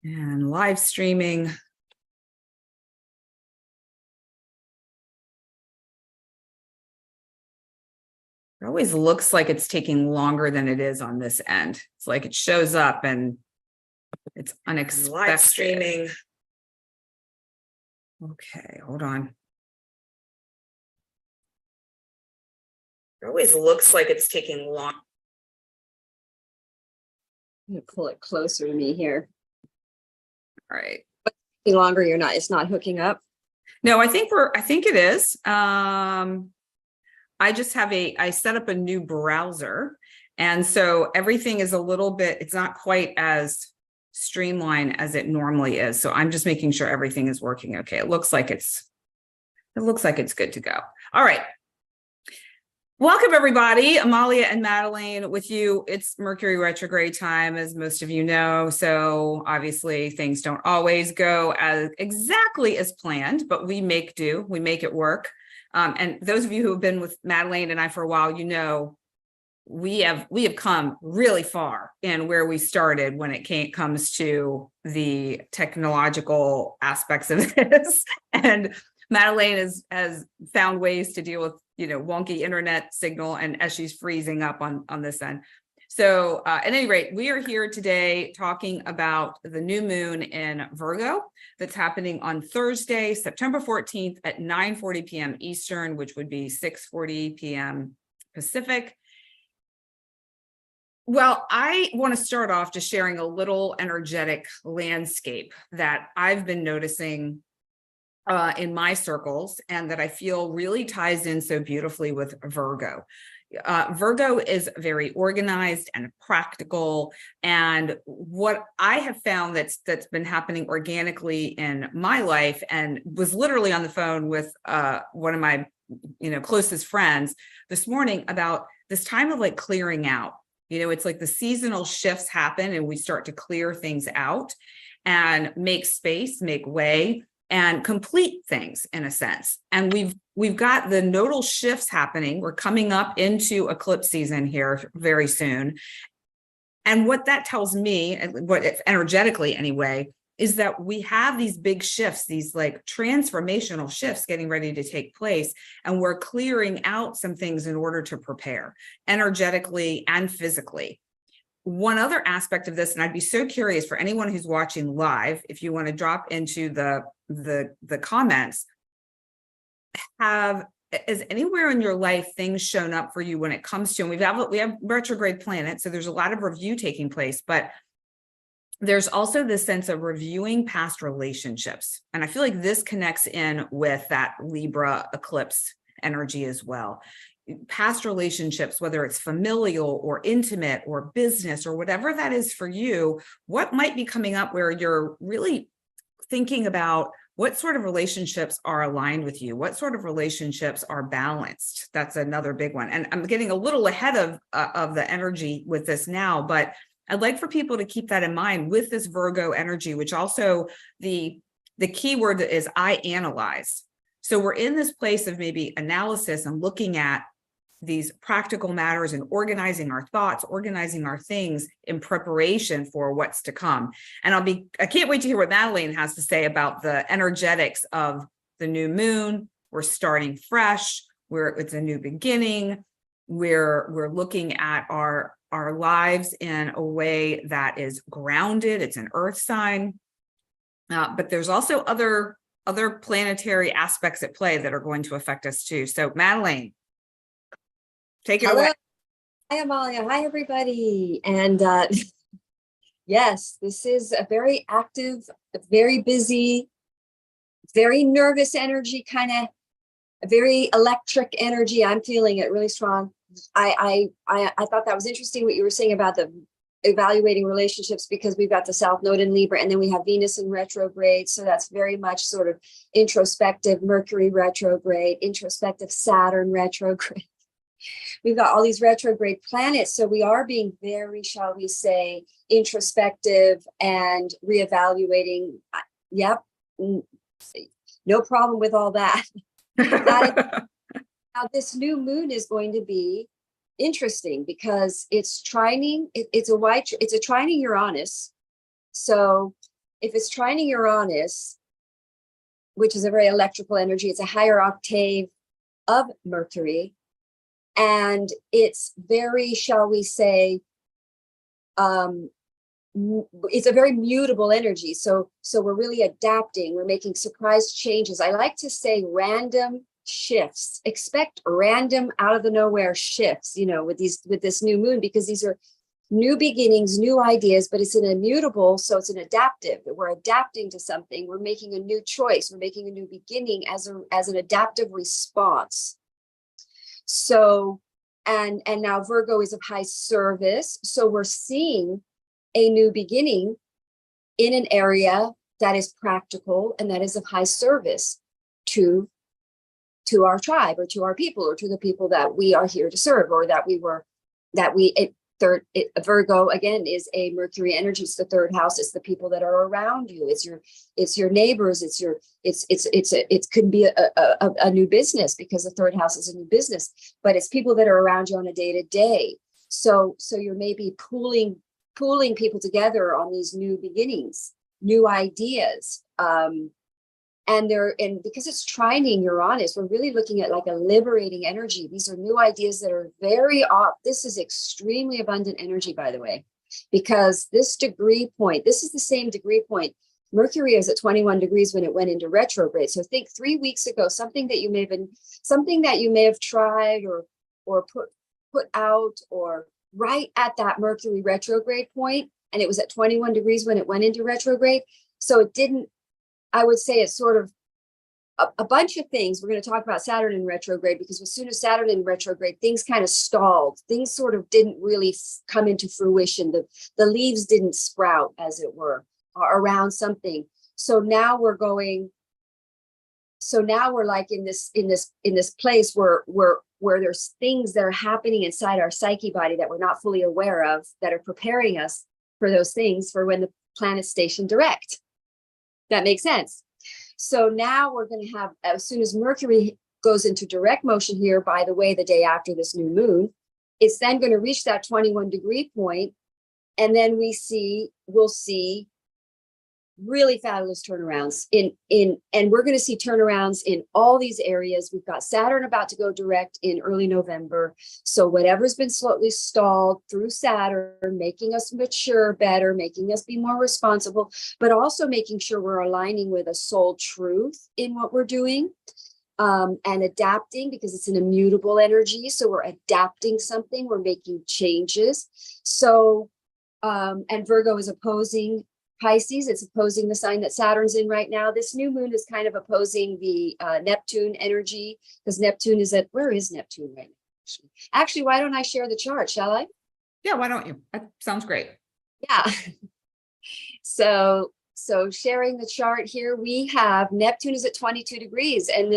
And live streaming. It always looks like it's taking longer than it is on this end. It's like it shows up and it's unexpected. Live streaming. Okay, hold on. It always looks like it's taking long. I'm gonna pull it closer to me here. All right. But longer, it's not hooking up. No, I think it is. I just have I set up a new browser. And so everything is a little bit, it's not quite as streamlined as it normally is. So I'm just making sure everything is working okay. It looks like it's good to go. All right. Welcome, everybody. Amalia and Madelaine with you. It's Mercury retrograde time, as most of you know. So obviously things don't always go exactly as planned, but we make do, we make it work. And those of you who have been with Madelaine and I for a while, you know, we have come really far in where we started when it comes to the technological aspects of this. And Madelaine has found ways to deal with, wonky internet signal, and as she's freezing up on this end. So at any rate, we are here today talking about the new moon in Virgo that's happening on Thursday, September 14th at 9:40 p.m. Eastern, which would be 6:40 p.m. Pacific. Well, I want to start off just sharing a little energetic landscape that I've been noticing in my circles, and that I feel really ties in so beautifully with Virgo. Virgo is very organized and practical. And what I have found that's been happening organically in my life, and was literally on the phone with one of my closest friends this morning about this time of like clearing out. It's like the seasonal shifts happen and we start to clear things out and make space, make way, and complete things in a sense. And we've got the nodal shifts happening. We're coming up into eclipse season here very soon. And what that tells me, what energetically anyway, is that we have these big shifts, these like transformational shifts getting ready to take place. And we're clearing out some things in order to prepare energetically and physically. One other aspect of this, and I'd be so curious for anyone who's watching live, if you want to drop into the comments, is anywhere in your life things shown up for you when it comes to, and we have retrograde planets, so there's a lot of review taking place, but there's also this sense of reviewing past relationships. And I feel like this connects in with that Libra eclipse energy as well. Past relationships, whether it's familial or intimate or business or whatever that is for you, what might be coming up where you're really thinking about what sort of relationships are aligned with you? What sort of relationships are balanced? That's another big one. And I'm getting a little ahead of the energy with this now, but I'd like for people to keep that in mind with this Virgo energy, which also the key word is I analyze. So we're in this place of maybe analysis and looking at these practical matters and organizing our thoughts, organizing our things in preparation for what's to come. And I can't wait to hear what Madelaine has to say about the energetics of the new moon. We're starting fresh, it's a new beginning. We're looking at our lives in a way that is grounded. It's an earth sign. But there's also other planetary aspects at play that are going to affect us too. So Madelaine, take it away. Hi, Amalia. Hi, everybody. And yes, this is a very active, very busy, very nervous energy, kind of a very electric energy. I'm feeling it really strong. I thought that was interesting what you were saying about the evaluating relationships, because we've got the South Node in Libra, and then we have Venus in retrograde. So that's very much sort of introspective Mercury retrograde, introspective Saturn retrograde. We've got all these retrograde planets. So we are being very, shall we say, introspective and reevaluating. Yep. No problem with all that. Now, this new moon is going to be interesting because it's trining. It's a trining Uranus. So if it's trining Uranus, which is a very electrical energy, it's a higher octave of Mercury, and it's very, shall we say, it's a very mutable energy. So we're really adapting. We're making surprise changes. I like to say random shifts. Expect random, out of the nowhere shifts, you know, with this new moon, because these are new beginnings, new ideas, but it's an immutable, so it's an adaptive. We're adapting to something. We're making a new choice. We're making a new beginning as an adaptive response. So, and now Virgo is of high service. So we're seeing a new beginning in an area that is practical and that is of high service to our tribe, or to our people, or to the people that we are here to serve, or Virgo again is a Mercury energy. It's the third house. It's the people that are around you. It's your neighbors. It could be a new business, because the third house is a new business, but it's people that are around you on a day to day. So you're maybe pooling people together on these new beginnings, new ideas. And because it's trining Uranus, we're really looking at like a liberating energy. These are new ideas that are very off. This is extremely abundant energy, by the way, because this degree point, this is the same degree point. Mercury is at 21 degrees when it went into retrograde. So think 3 weeks ago, something that you may have tried or put out, or right at that Mercury retrograde point, and it was at 21 degrees when it went into retrograde. So it didn't, I would say it's sort of a bunch of things. We're going to talk about Saturn in retrograde, because as soon as Saturn in retrograde, things kind of stalled. Things sort of didn't really come into fruition. The leaves didn't sprout, as it were, around something. So now we're like in this place where there's things that are happening inside our psyche body that we're not fully aware of, that are preparing us for those things for when the planets station direct. That makes sense. So now we're going to have, as soon as Mercury goes into direct motion here, by the way, the day after this new moon, it's then going to reach that 21 degree point, and then we'll see really fabulous turnarounds and we're going to see turnarounds in all these areas. We've got Saturn about to go direct in early November. So whatever's been slowly stalled through Saturn, making us mature better, making us be more responsible, but also making sure we're aligning with a soul truth in what we're doing, and adapting, because it's an immutable energy. So we're adapting something, we're making changes. So, and Virgo is opposing Pisces. It's opposing the sign that Saturn's in right now. This new moon is kind of opposing the Neptune energy, because Neptune is where is Neptune right now? Actually, why don't I share the chart, shall I? Yeah, why don't you? That sounds great. Yeah. So sharing the chart here, we have Neptune is at 22 degrees, and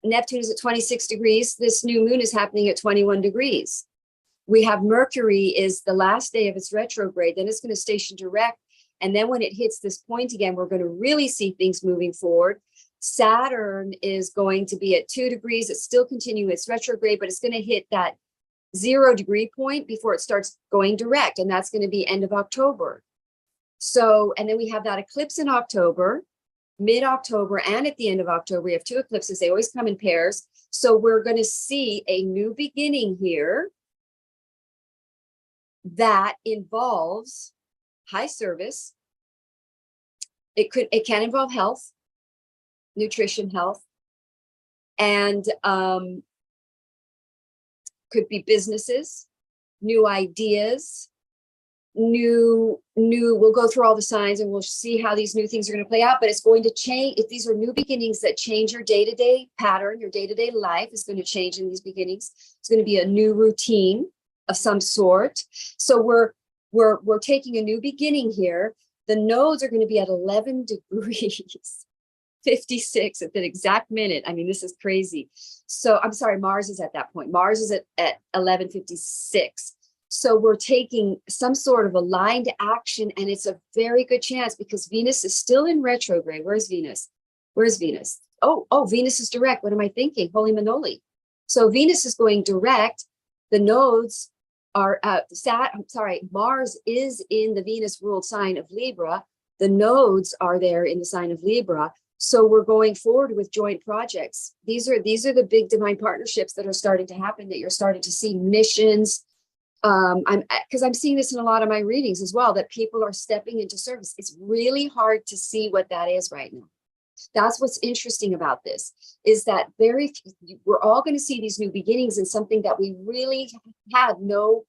Neptune is at 26 degrees. This new moon is happening at 21 degrees. We have Mercury is the last day of its retrograde, then it's going to station direct. And then when it hits this point again, we're going to really see things moving forward. Saturn is going to be at 2 degrees. It's still continuing its retrograde, but it's going to hit that 0 degree point before it starts going direct. And that's going to be end of October. So, and then we have that eclipse in October, mid-October, and at the end of October, we have 2 eclipses. They always come in pairs. So we're going to see a new beginning here that involves high service. It can involve health, nutrition, health, and could be businesses, new ideas, we'll go through all the signs and we'll see how these new things are going to play out, but it's going to change. If these are new beginnings that change your day-to-day pattern, your day-to-day life is going to change in these beginnings. It's going to be a new routine of some sort. So we're taking a new beginning here. The nodes are going to be at 11 degrees, 56 at that exact minute. I mean, this is crazy. So I'm sorry, Mars is at that point. Mars is at 11:56. So we're taking some sort of aligned action, and it's a very good chance because Venus is still in retrograde. Where's Venus? Where's Venus? Oh, Venus is direct. What am I thinking? Holy manoli. So Venus is going direct. The nodes Mars is in the Venus ruled sign of Libra. The nodes are there in the sign of Libra. So we're going forward with joint projects. These are the big divine partnerships that are starting to happen, that you're starting to see missions. I'm seeing this in a lot of my readings as well, that people are stepping into service. It's really hard to see what that is right now. That's what's interesting about this, is that we're all going to see these new beginnings in something that we really had no,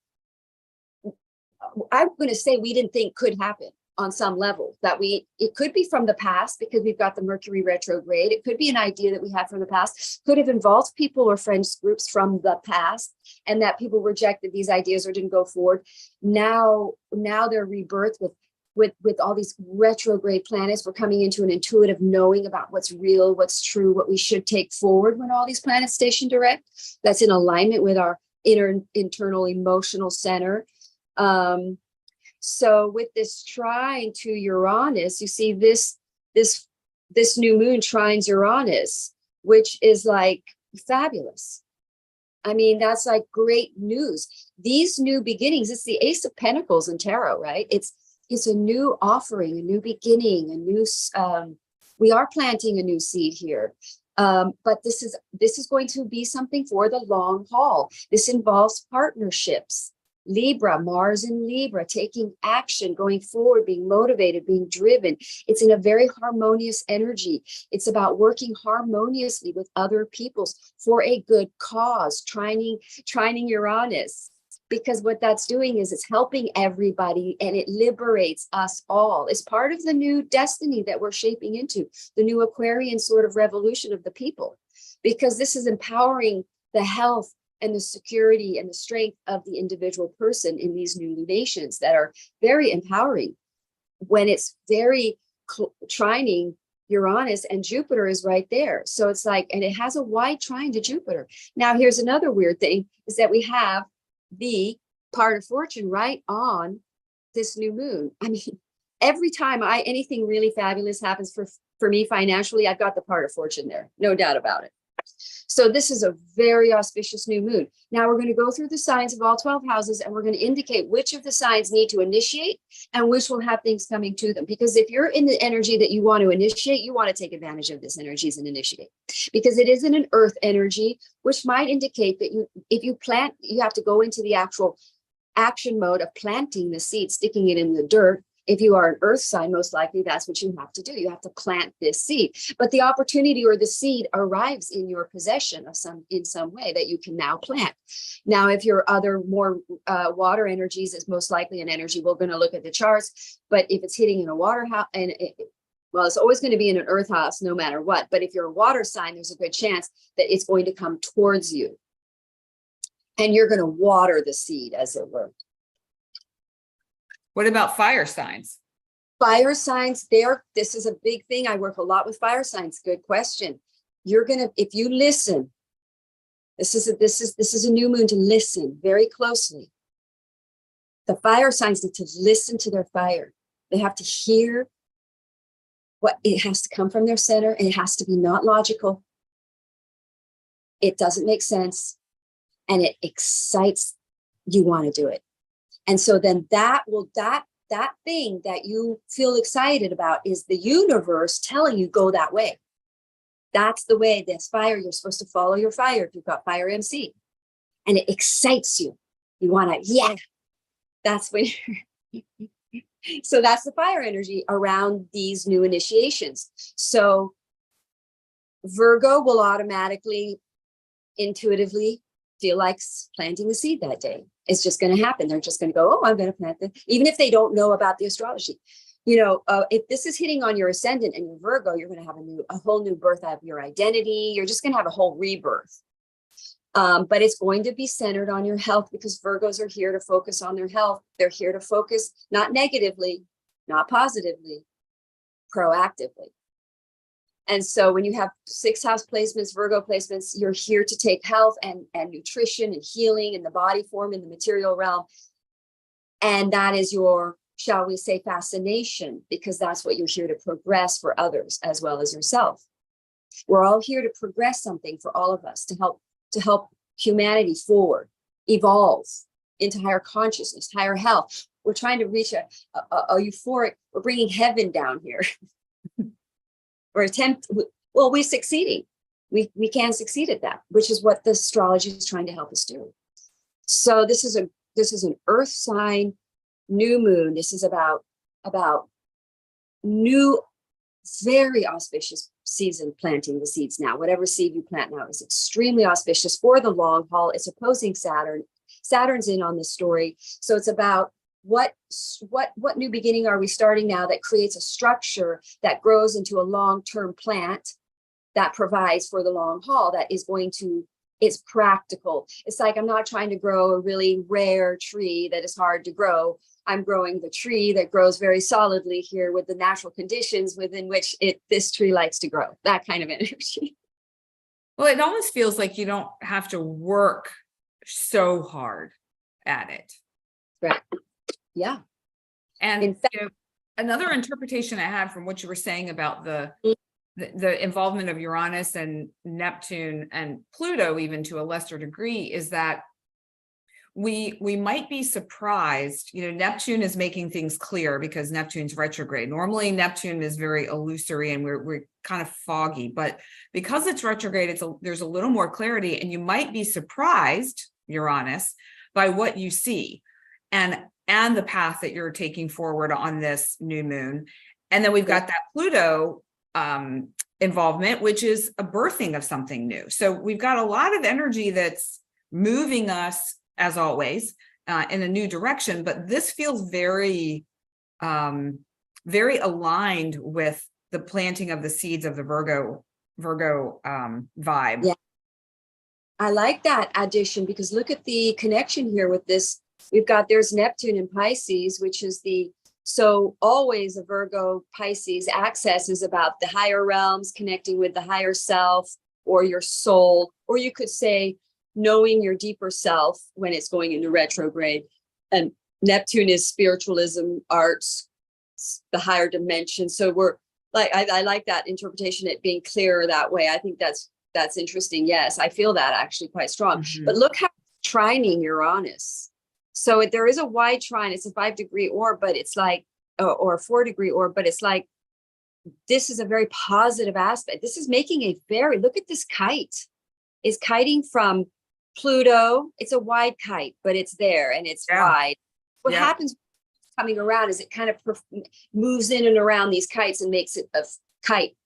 I'm going to say we didn't think could happen on some level, that it could be from the past because we've got the Mercury retrograde. It could be an idea that we had from the past, could have involved people or friends groups from the past, and that people rejected these ideas or didn't go forward. Now they're rebirthed with all these retrograde planets. We're coming into an intuitive knowing about what's real, what's true, what we should take forward when all these planets station direct. That's in alignment with our internal emotional center. So with this trine to Uranus, you see this new moon trines Uranus, which is like fabulous. I mean, that's like great news. These new beginnings, it's the Ace of Pentacles in tarot, right? It's a new offering, a new beginning, a new, we are planting a new seed here. But this is going to be something for the long haul. This involves partnerships. Libra, Mars in Libra, taking action, going forward, being motivated, being driven. It's in a very harmonious energy. It's about working harmoniously with other peoples for a good cause, trining Uranus. Because what that's doing is it's helping everybody, and it liberates us all. It's part of the new destiny that we're shaping into, the new Aquarian sort of revolution of the people, because this is empowering the health and the security and the strength of the individual person in these new lunations that are very empowering. When it's very trining Uranus, and Jupiter is right there. So it's like, and it has a wide trine to Jupiter. Now, here's another weird thing, is that we have the part of fortune right on this new moon. I mean, every time anything really fabulous happens for me financially, I've got the part of fortune there, no doubt about it. So this is a very auspicious new moon. Now we're going to go through the signs of all 12 houses, and we're going to indicate which of the signs need to initiate and which will have things coming to them. Because if you're in the energy that you want to initiate, you want to take advantage of this energy as an initiate, because it isn't an earth energy, which might indicate that if you plant, you have to go into the actual action mode of planting the seed, sticking it in the dirt. If you are an earth sign, most likely that's what you have to do. You have to plant this seed, but the opportunity or the seed arrives in your possession in some way that you can now plant. Now, if your other more water energies, is most likely an energy, we're going to look at the charts, but if it's hitting in a water house, and well, it's always going to be in an earth house no matter what. But if you're a water sign, there's a good chance that it's going to come towards you, and you're going to water the seed, as it were. What about fire signs? Fire signs, this is a big thing. I work a lot with fire signs. Good question. If you listen, this is a new moon, to listen very closely. The fire signs need to listen to their fire. They have to hear what it has to come from their center, and it has to be not logical. It doesn't make sense, and it excites. You want to do it. And so then that thing that you feel excited about is the universe telling you, go that way. That's the way. This fire, you're supposed to follow your fire if you've got fire MC. And it excites you. You want to, yeah, that's when so that's the fire energy around these new initiations. So Virgo will automatically, intuitively feel like planting the seed that day. It's just going to happen. They're just going to go, oh, I'm going to plant it. Even if they don't know about the astrology. If this is hitting on your ascendant and your Virgo, you're going to have a whole new birth of your identity. You're just going to have a whole rebirth. But it's going to be centered on your health, because Virgos are here to focus on their health. They're here to focus not negatively, not positively, proactively. And so when you have 6th house placements, Virgo placements, you're here to take health and nutrition and healing in the body form, in the material realm. And that is your, shall we say, fascination, because that's what you're here to progress for others as well as yourself. We're all here to progress something for all of us, to help humanity forward, evolve, into higher consciousness, higher health. We're trying to reach a euphoric, we're bringing heaven down here. We're succeeding. We can succeed at that, which is what the astrology is trying to help us do. So this is an earth sign, new moon. This is about new, very auspicious season planting the seeds now. Whatever seed you plant now is extremely auspicious for the long haul. It's opposing Saturn. Saturn's in on the story. So it's about what new beginning are we starting now that creates a structure that grows into a long-term plant that provides for the long haul, that is going to, it's practical. It's like, I'm not trying to grow a really rare tree that is hard to grow. I'm growing the tree that grows very solidly here with the natural conditions within which this tree likes to grow, that kind of energy. Well, it almost feels like you don't have to work so hard at it. Right. Yeah. And in fact, another interpretation I had from what you were saying about the involvement of Uranus and Neptune and Pluto, even to a lesser degree, is that we might be surprised. Neptune is making things clear because Neptune's retrograde. Normally Neptune is very illusory and we're kind of foggy, but because it's retrograde, there's a little more clarity, and you might be surprised, Uranus, by what you see and the path that you're taking forward on this new moon. And then we've got that Pluto involvement, which is a birthing of something new. So we've got a lot of energy that's moving us, as always, in a new direction. But this feels very, very aligned with the planting of the seeds of the Virgo vibe. Yeah, I like that addition, because look at the connection here with this. There's Neptune in Pisces, which is so always a Virgo Pisces access is about the higher realms, connecting with the higher self or your soul, or you could say knowing your deeper self when it's going into retrograde. And Neptune is spiritualism, arts, the higher dimension. So we're like, I like that interpretation, it being clearer that way. I think that's interesting. Yes, I feel that actually quite strong. Mm-hmm. But look how it's trining Uranus. So there is a wide trine. It's a 5-degree orb, but it's like, or a 4-degree orb, but it's like, this is a very positive aspect. This is making look at this kite. It's kiting from Pluto. It's a wide kite, but it's there and it's wide. What happens coming around is it kind of moves in and around these kites and makes it a kite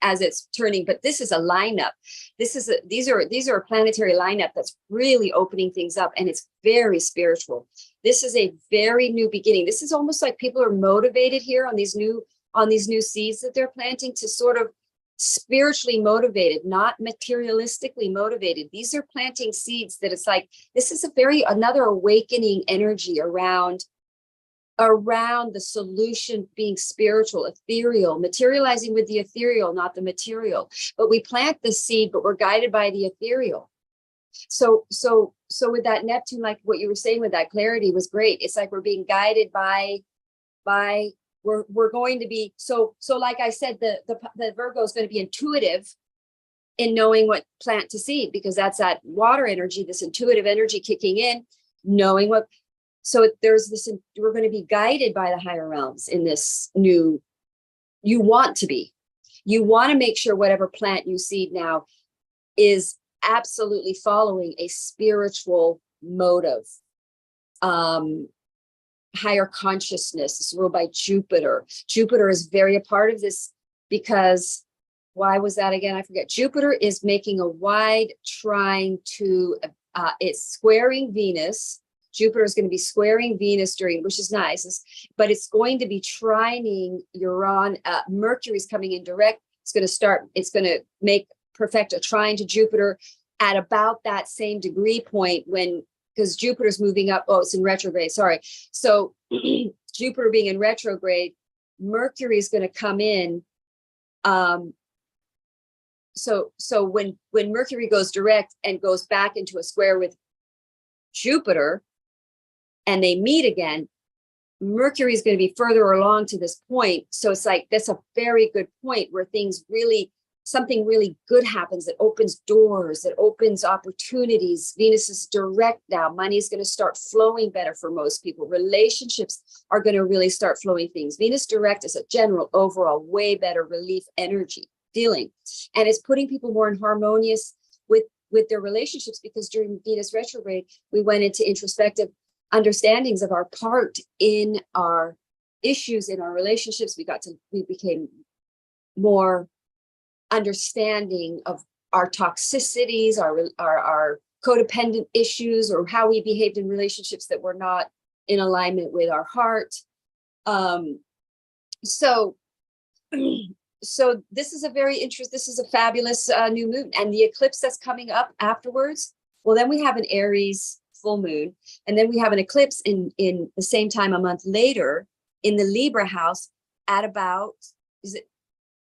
as it's turning. But this is a lineup. These are a planetary lineup that's really opening things up, and it's very spiritual. This is a very new beginning. This is almost like people are motivated here on these new seeds that they're planting, to sort of spiritually motivated, not materialistically motivated. These are planting seeds that it's like, this is another awakening energy around the solution being spiritual, ethereal, materializing with the ethereal, not the material. But we plant the seed, but we're guided by the ethereal. So with that Neptune, like what you were saying with that clarity was great. It's like we're being guided by we're going to be, so like I said, the Virgo is going to be intuitive in knowing what plant to seed, because that's that water energy, this intuitive energy kicking in, knowing what. So there's this, we're going to be guided by the higher realms in this new, you want to make sure whatever plant you seed now is absolutely following a spiritual motive. Higher consciousness is ruled by Jupiter. Jupiter is very a part of this, because why was that again? I forget. Jupiter is making a wide trine to, it's squaring Venus. Jupiter is going to be squaring Venus which is nice, but it's going to be trining Uranus. Mercury's coming in direct. It's going to perfect a trine to Jupiter at about that same degree point because Jupiter's moving up. Oh, it's in retrograde. Sorry. So Jupiter being in retrograde, Mercury is going to come in. So when Mercury goes direct and goes back into a square with Jupiter, and they meet again, Mercury is going to be further along to this point. So it's like, that's a very good point where things really something really good happens that opens doors, that opens opportunities. Venus is direct now. Money is going to start flowing better for most people. Relationships are going to really start flowing things. Venus direct is a general, overall, way better relief energy feeling. And it's putting people more in harmonious with their relationships, because during Venus retrograde, we went into introspective understandings of our part in our issues, in our relationships. We became more understanding of our toxicities, our codependent issues, or how we behaved in relationships that were not in alignment with our heart. So this is a this is a fabulous new moon, and the eclipse that's coming up afterwards. Well, then we have an Aries full moon, and then we have an eclipse in the same time a month later in the Libra house at about, is it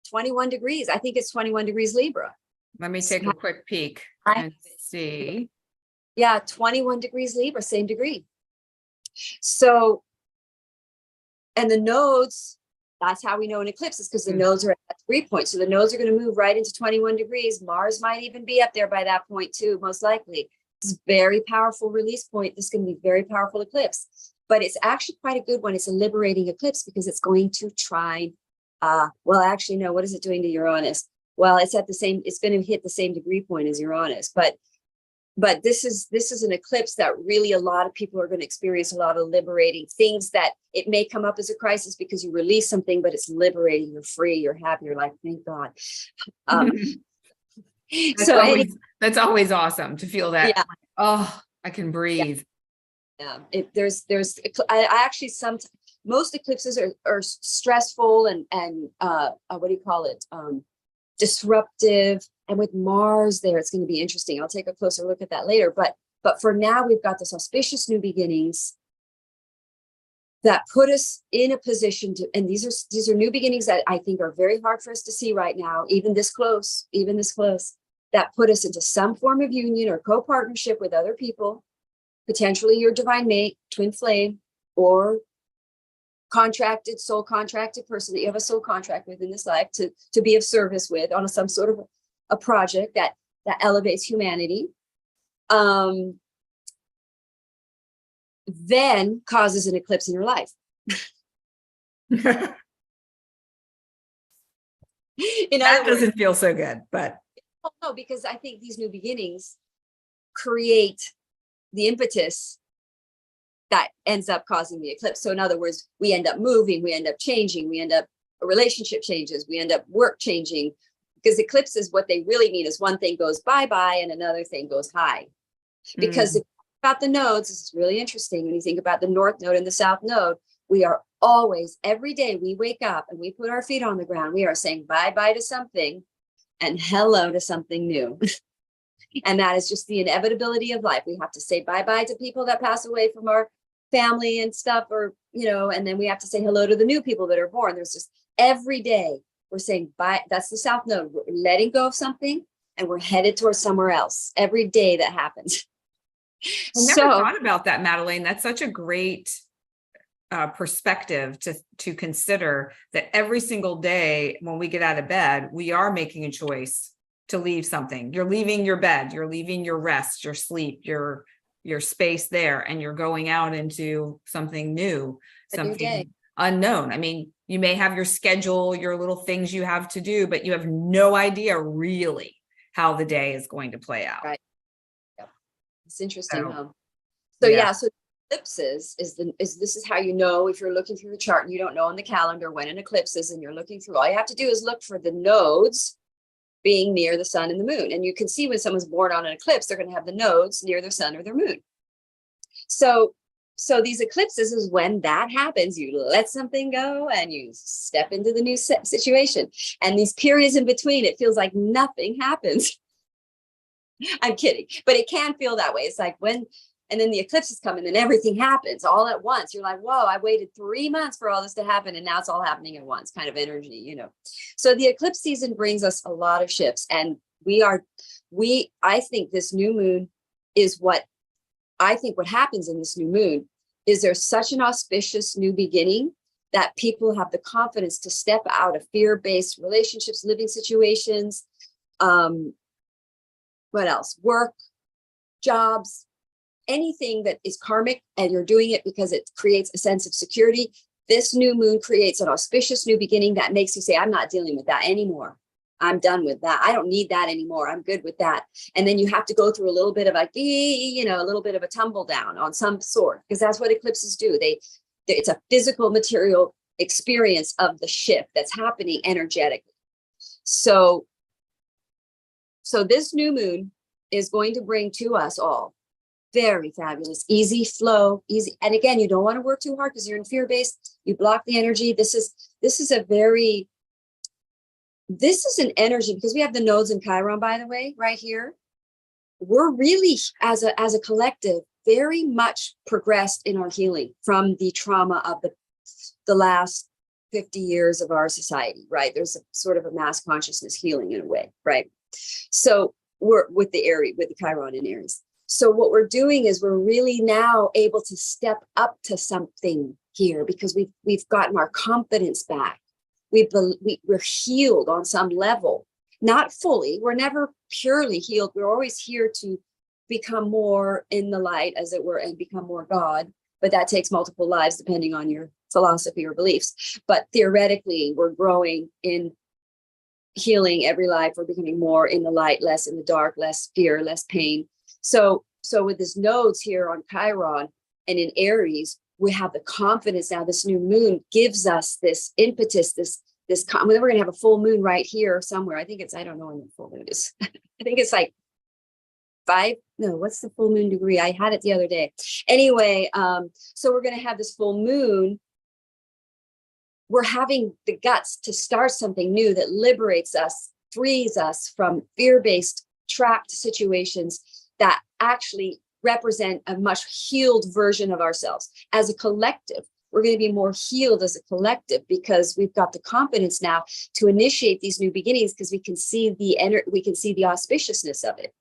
21 degrees? I think it's 21 degrees Libra. Let me take a quick peek and see. Yeah, 21 degrees Libra, same degree. So, and the nodes, that's how we know an eclipse, is because the nodes are at that 3 point. So the nodes are going to move right into 21 degrees. Mars might even be up there by that point too, most likely. This is a very powerful release point. This is going to be a very powerful eclipse, but it's actually quite a good one. It's a liberating eclipse because it's going to try, well, actually, no, what is it doing to Uranus? Well, it's going to hit the same degree point as Uranus, but this is an eclipse that really a lot of people are going to experience a lot of liberating things. That it may come up as a crisis because you release something, but it's liberating. You're free. You're happy. You're like, thank God. That's always awesome to feel that. Yeah. Oh, I can breathe. Yeah. I actually, most eclipses are stressful and what do you call it? Disruptive. And with Mars there, it's going to be interesting. I'll take a closer look at that later. But for now, we've got this auspicious new beginnings that put us in a position to, and these are new beginnings that I think are very hard for us to see right now, even this close, that put us into some form of union or co-partnership with other people, potentially your divine mate, twin flame, or soul contracted person that you have a soul contract with in this life to be of service with on some sort of a project that elevates humanity, then causes an eclipse in your life. That doesn't feel so good, but no, because I think these new beginnings create the impetus that ends up causing the eclipse. So in other words, we end up moving, we end up changing, a relationship changes, we end up work changing, because eclipses, what they really mean is one thing goes bye-bye and another thing goes high. Because if you think about the nodes, this is really interesting. When you think about the north node and the south node, we are always, every day we wake up and we put our feet on the ground, we are saying bye-bye to something and hello to something new. And that is just the inevitability of life. We have to say bye-bye to people that pass away from our family and stuff, or, and then we have to say hello to the new people that are born. There's just every day we're saying bye. That's the south node. We're letting go of something and we're headed towards somewhere else every day that happens. I never thought about that, Madelaine. That's such a great perspective to consider, that every single day when we get out of bed, we are making a choice to leave something. You're leaving your bed, you're leaving your rest, your sleep, your space there, and you're going out into something new, something unknown. I mean, you may have your schedule, your little things you have to do, but you have no idea really how the day is going to play out. Right. Yep. It's interesting. So eclipses this is how you know, if you're looking through the chart and you don't know on the calendar when an eclipse is, and you're looking through, all you have to do is look for the nodes being near the sun and the moon. And you can see when someone's born on an eclipse, they're going to have the nodes near their sun or their moon. So these eclipses is when that happens. You let something go and you step into the new situation. And these periods in between, it feels like nothing happens. I'm kidding, but it can feel that way. It's like and then the eclipses come and then everything happens all at once. You're like, whoa, I waited 3 months for all this to happen. And now it's all happening at once, kind of energy, So the eclipse season brings us a lot of shifts. And I think this new moon is what happens in this new moon is there's such an auspicious new beginning that people have the confidence to step out of fear-based relationships, living situations, what else? Work, jobs, anything that is karmic, and you're doing it because it creates a sense of security. This new moon creates an auspicious new beginning that makes you say, I'm not dealing with that anymore. I'm done with that. I don't need that anymore. I'm good with that. And then you have to go through a little bit of like, you know, a little bit of a tumble down on some sort, because that's what eclipses do. It's a physical material experience of the shift that's happening energetically. So this new moon is going to bring to us all very fabulous, easy flow, easy. And again, you don't want to work too hard because you're in fear-based. You block the energy. This is an energy, because we have the nodes in Chiron, by the way, right here. We're really, as a collective, very much progressed in our healing from the trauma of the last 50 years of our society, right? There's a sort of a mass consciousness healing in a way, right? So we're with the Chiron in Aries. So what we're doing is we're really now able to step up to something here, because we've gotten our confidence back. We're healed on some level, not fully. We're never purely healed. We're always here to become more in the light, as it were, and become more God. But that takes multiple lives, depending on your philosophy or beliefs. But theoretically, we're growing in healing every life. We're becoming more in the light, less in the dark, less fear, less pain. So with this nodes here on Chiron and in Aries, we have the confidence now. This new moon gives us this impetus, we're going to have a full moon right here somewhere. I think it's, I don't know when the full moon is. I think it's like what's the full moon degree? I had it the other day. Anyway, so we're going to have this full moon. We're having the guts to start something new that liberates us, frees us from fear-based trapped situations that actually represent a much healed version of ourselves. As a collective, we're going to be more healed as a collective, because we've got the confidence now to initiate these new beginnings, because we can see the auspiciousness of it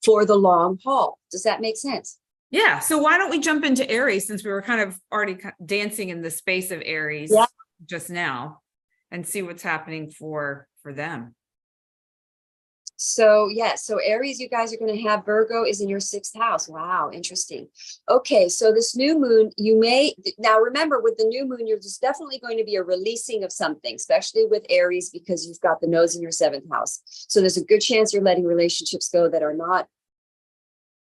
for the long haul. Does that make sense? Yeah. So why don't we jump into Aries, since we were kind of already dancing in the space of Aries just now, and see what's happening for them. So so Aries, you guys are going to have Virgo is in your 6th house. Wow, interesting. Okay, so this new moon, now remember, with the new moon, there's definitely going to be a releasing of something, especially with Aries, because you've got the nodes in your 7th house. So there's a good chance you're letting relationships go that are not,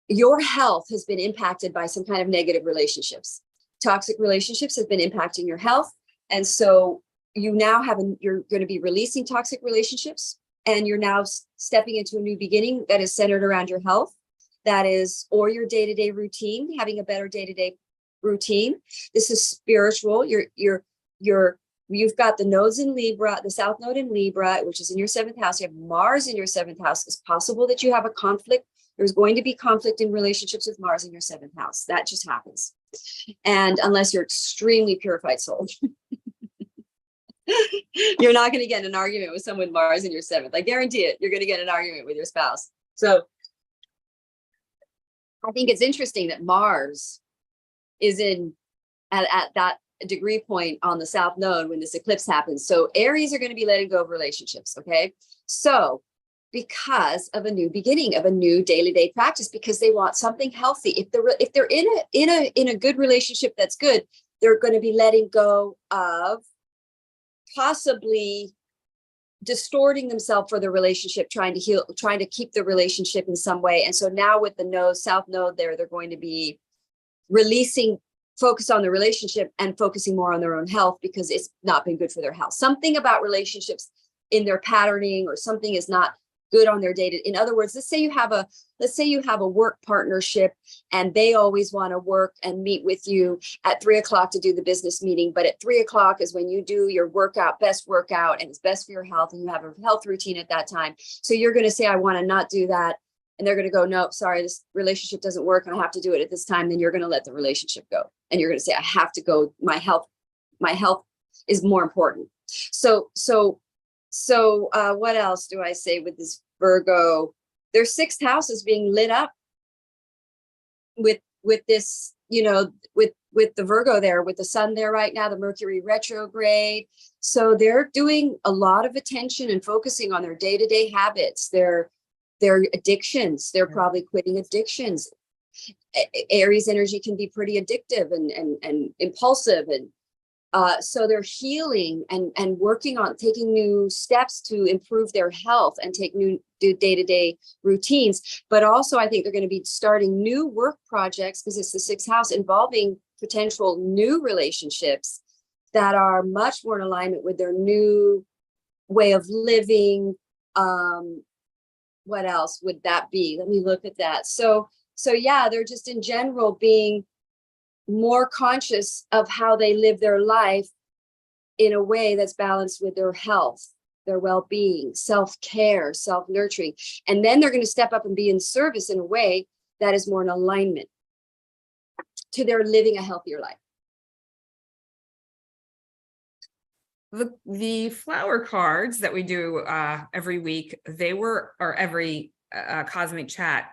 your health has been impacted by some kind of negative relationships. Toxic relationships have been impacting your health. And so you now you're going to be releasing toxic relationships. And you're now stepping into a new beginning that is centered around your health, or your day-to-day routine, having a better day-to-day routine. This is spiritual. You've got the nodes in Libra, the South Node in Libra, which is in your 7th house. You have Mars in your 7th house. It's possible that you have a conflict. There's going to be conflict in relationships with Mars in your 7th house. That just happens. And unless you're extremely purified soul. You're not going to get in an argument with someone with Mars in your 7th. I guarantee it. You're going to get an argument with your spouse. So I think it's interesting that Mars is at that degree point on the South Node when this eclipse happens. So Aries are going to be letting go of relationships. Okay. So because of a new beginning, of a new daily practice, because they want something healthy. If they're in a good relationship that's good, they're going to be letting go of possibly distorting themselves for the relationship, trying to heal, trying to keep the relationship in some way. And so now with the node, South Node there, they're going to be releasing, focus on the relationship and focusing more on their own health, because it's not been good for their health. Something about relationships in their patterning or something is not good on their data. In other words, let's say you have a work partnership and they always want to work and meet with you at 3 o'clock to do the business meeting. But at 3 o'clock is when you do your best workout, and it's best for your health, and you have a health routine at that time. So you're going to say, I want to not do that. And they're going to go, no, sorry, this relationship doesn't work and I have to do it at this time. Then you're going to let the relationship go. And you're going to say, I have to go. My health is more important. So what else do I say with this Virgo? Their 6th house is being lit up with this you know, with the Virgo there, with the sun there right now, the Mercury retrograde. So they're doing a lot of attention and focusing on their day-to-day habits, their addictions. They're probably quitting addictions. Aries energy can be pretty addictive and impulsive, and so they're healing and working on taking new steps to improve their health and take new day-to-day routines. But also, I think they're going to be starting new work projects, because it's the sixth house, involving potential new relationships that are much more in alignment with their new way of living. What else would that be? Let me look at that. So yeah, they're just in general being more conscious of how they live their life in a way that's balanced with their health, their well-being, self-care, self-nurturing. And then they're going to step up and be in service in a way that is more in alignment to their living a healthier life. The flower cards that we do every week, or every cosmic chat,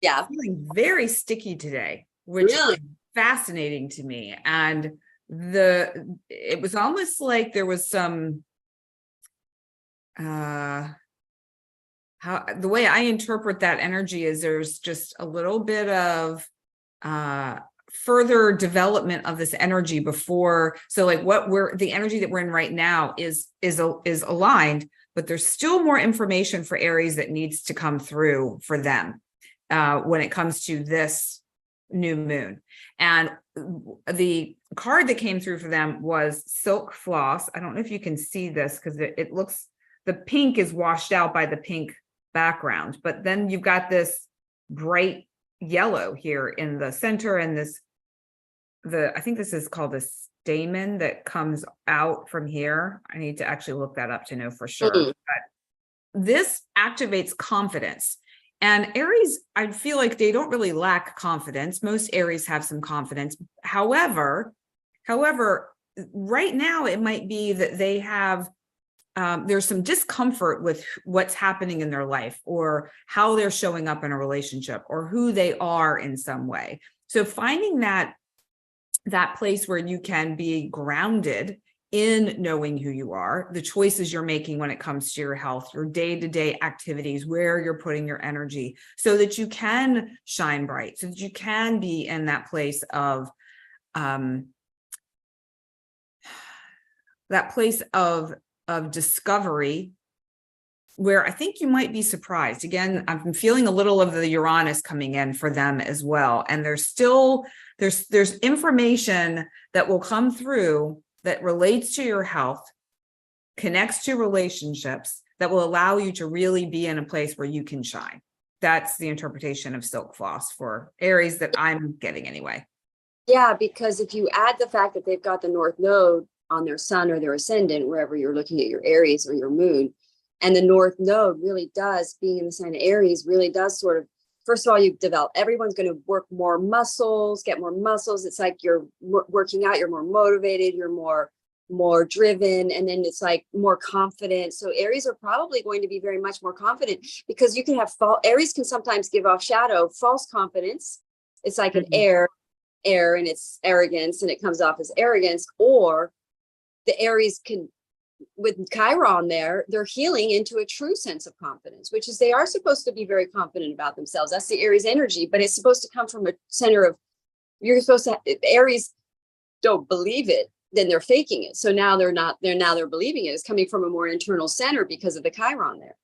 feeling very sticky today, which is fascinating to me. And it was almost like there was some the way I interpret that energy is there's just a little bit of further development of this energy before. So like the energy that we're in right now is aligned, but there's still more information for Aries that needs to come through for them when it comes to this new moon. And the card that came through for them was silk floss. I don't know if you can see this, because it looks, the pink is washed out by the pink background, but then you've got this bright yellow here in the center, and I think this is called a stamen that comes out from here. I need to actually look that up to know for sure. But this activates confidence. And Aries, I feel like they don't really lack confidence. Most Aries have some confidence. However, right now it might be that they have, there's some discomfort with what's happening in their life, or how they're showing up in a relationship, or who they are in some way. So finding that place where you can be grounded in knowing who you are, the choices you're making when it comes to your health, your day-to-day activities, where you're putting your energy, so that you can shine bright, so that you can be in that place of discovery, where I think you might be surprised. Again, I'm feeling a little of the Uranus coming in for them as well. And there's information that will come through that relates to your health, connects to relationships, that will allow you to really be in a place where you can shine. That's the interpretation of silk floss for Aries that I'm getting anyway. Yeah, because if you add the fact that they've got the North Node on their sun or their ascendant, wherever you're looking at your Aries or your moon, and the North Node really does, being in the sign of Aries, really does sort of, first of all, you develop, everyone's going to work more muscles, get more muscles. It's like you're working out, you're more motivated, you're more driven, and then it's like more confident. So Aries are probably going to be very much more confident, because you can have Aries can sometimes give off false confidence. It's like an air, and it's arrogance, and it comes off as arrogance. Or the Aries can, with Chiron there, they're healing into a true sense of confidence, which is they are supposed to be very confident about themselves. That's the Aries energy, but it's supposed to come from a center of, you're supposed to, Aries don't believe it, then they're faking it. So now they're believing it. It's coming from a more internal center because of the Chiron there.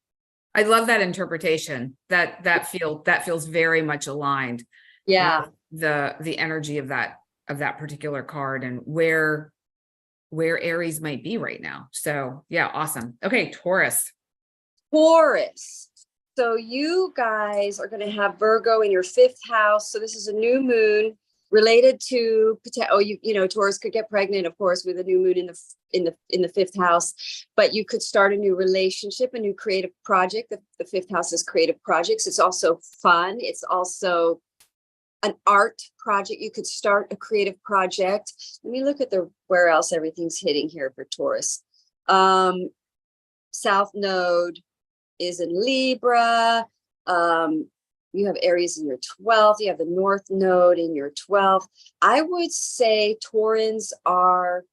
I love that interpretation. That feels very much aligned. Yeah. The energy of that particular card, and where Aries might be right now. So yeah, awesome. Okay, Taurus. So you guys are going to have Virgo in your 5th house. So this is a new moon related to, Taurus could get pregnant, of course, with a new moon in the 5th house, but you could start a new relationship, a new creative project. The 5th house is creative projects. It's also fun. It's also an art project. You could start a creative project. Let me look at where else everything's hitting here for Taurus. South Node is in Libra. you have Aries in your 12th, you have the North Node in your 12th. I would say Taurans are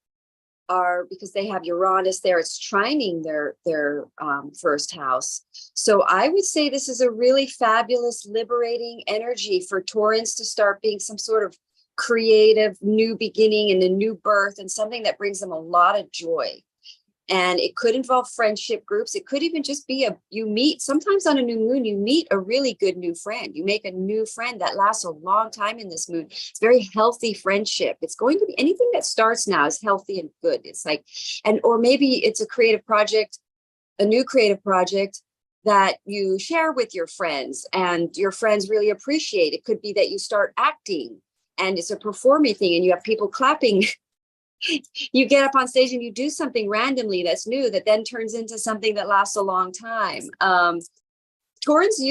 because they have Uranus there, it's trining their first house. So I would say this is a really fabulous, liberating energy for Taurans to start being some sort of creative new beginning and a new birth, and something that brings them a lot of joy. And it could involve friendship groups. It could even just be you meet, sometimes on a new moon, you meet a really good new friend. You make a new friend that lasts a long time in this moon. It's very healthy friendship. It's going to be anything that starts now is healthy and good. It's like, or maybe it's a creative project, a new creative project that you share with your friends and your friends really appreciate. It could be that you start acting and it's a performing thing and you have people clapping. You get up on stage and you do something randomly that's new that then turns into something that lasts a long time. Taurans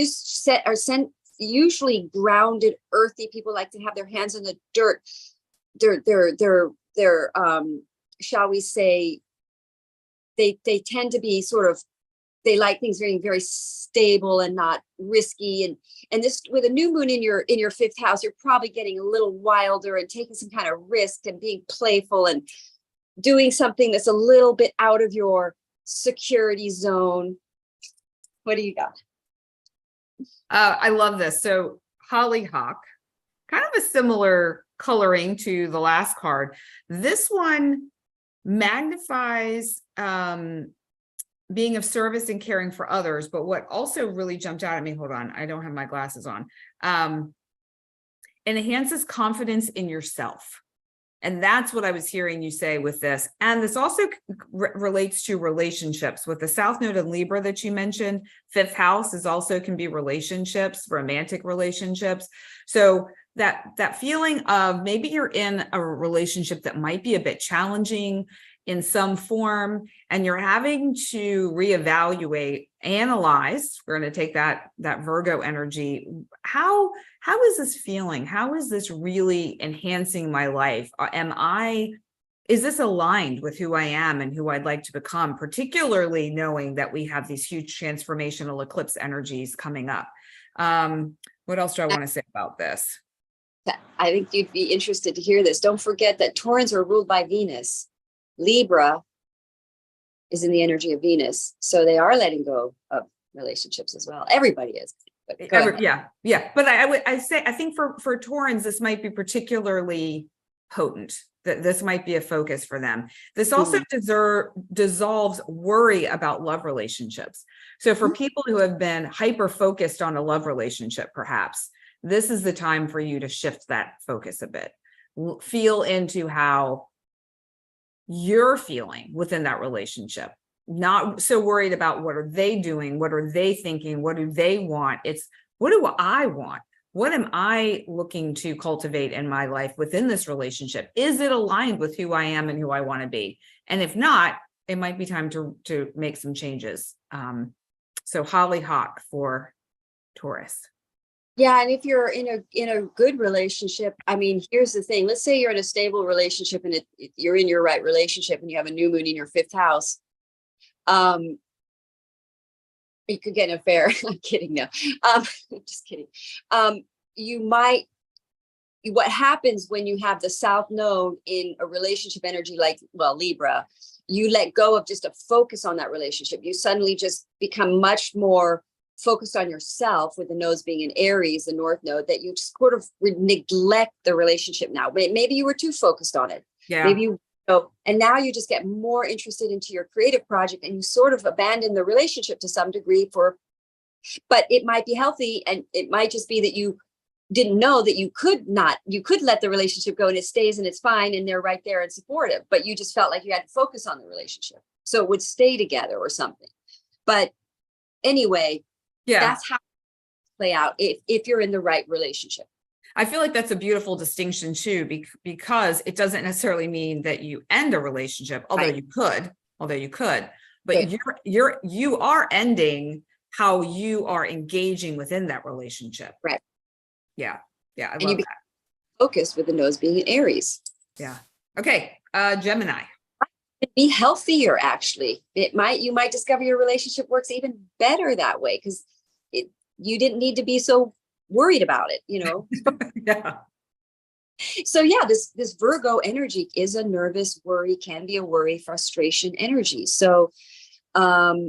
usually grounded, earthy people, like to have their hands in the dirt. They're shall we say, they tend to be sort of, they like things very, very stable and not risky. And this, with a new moon in your fifth house, you're probably getting a little wilder and taking some kind of risk and being playful and doing something that's a little bit out of your security zone. What do you got? I love this. So hollyhock, kind of a similar coloring to the last card. This one magnifies being of service and caring for others. But what also really jumped out at me, hold on, I don't have my glasses on, enhances confidence in yourself. And that's what I was hearing you say with this. And this also relates to relationships. With the South Node in Libra that you mentioned, fifth house is also can be relationships, romantic relationships. So that feeling of maybe you're in a relationship that might be a bit challenging in some form, and you're having to reevaluate, analyze. We're going to take that Virgo energy. How is this feeling? How is this really enhancing my life? Is this aligned with who I am and who I'd like to become, particularly knowing that we have these huge transformational eclipse energies coming up? What else do I want to say about this? I think you'd be interested to hear this. Don't forget that Taurans are ruled by Venus. Libra is in the energy of Venus, so they are letting go of relationships as well. Everybody is. But yeah. But I think for Taurans, this might be particularly potent. That this might be a focus for them. This also dissolves worry about love relationships. So for people who have been hyper focused on a love relationship, perhaps this is the time for you to shift that focus a bit. Feel into how you're feeling within that relationship, not so worried about what are they doing, what are they thinking, what do they want. It's what do I want? What am I looking to cultivate in my life within this relationship? Is it aligned with who I am and who I want to be? And if not, it might be time to make some changes. So hollyhock for Taurus. Yeah, and if you're in a good relationship, I mean, here's the thing. Let's say you're in a stable relationship and you're in your right relationship and you have a new moon in your fifth house. You could get an affair. I'm kidding. No, just kidding. What happens when you have the South Node in a relationship energy like, well, Libra, you let go of just a focus on that relationship. You suddenly just become much more focused on yourself, with the nodes being in Aries, the North Node, that you just sort of neglect the relationship now. Maybe you were too focused on it. Yeah. Maybe and now you just get more interested into your creative project and you sort of abandon the relationship to some degree but it might be healthy, and it might just be that you didn't know that you could let the relationship go and it stays and it's fine and they're right there and supportive, but you just felt like you had to focus on the relationship so it would stay together or something. But anyway, that's how it play out if you're in the right relationship. I feel like that's a beautiful distinction too, because it doesn't necessarily mean that you end a relationship, although you could, but you are ending how you are engaging within that relationship. Right. Yeah. I and love you that. Focused with the nodes being in Aries. Yeah. Okay. Gemini. Be healthier, actually. You might discover your relationship works even better that way, because you didn't need to be so worried about it, you know? Yeah. So yeah, this Virgo energy is a nervous worry, can be a worry, frustration energy. So I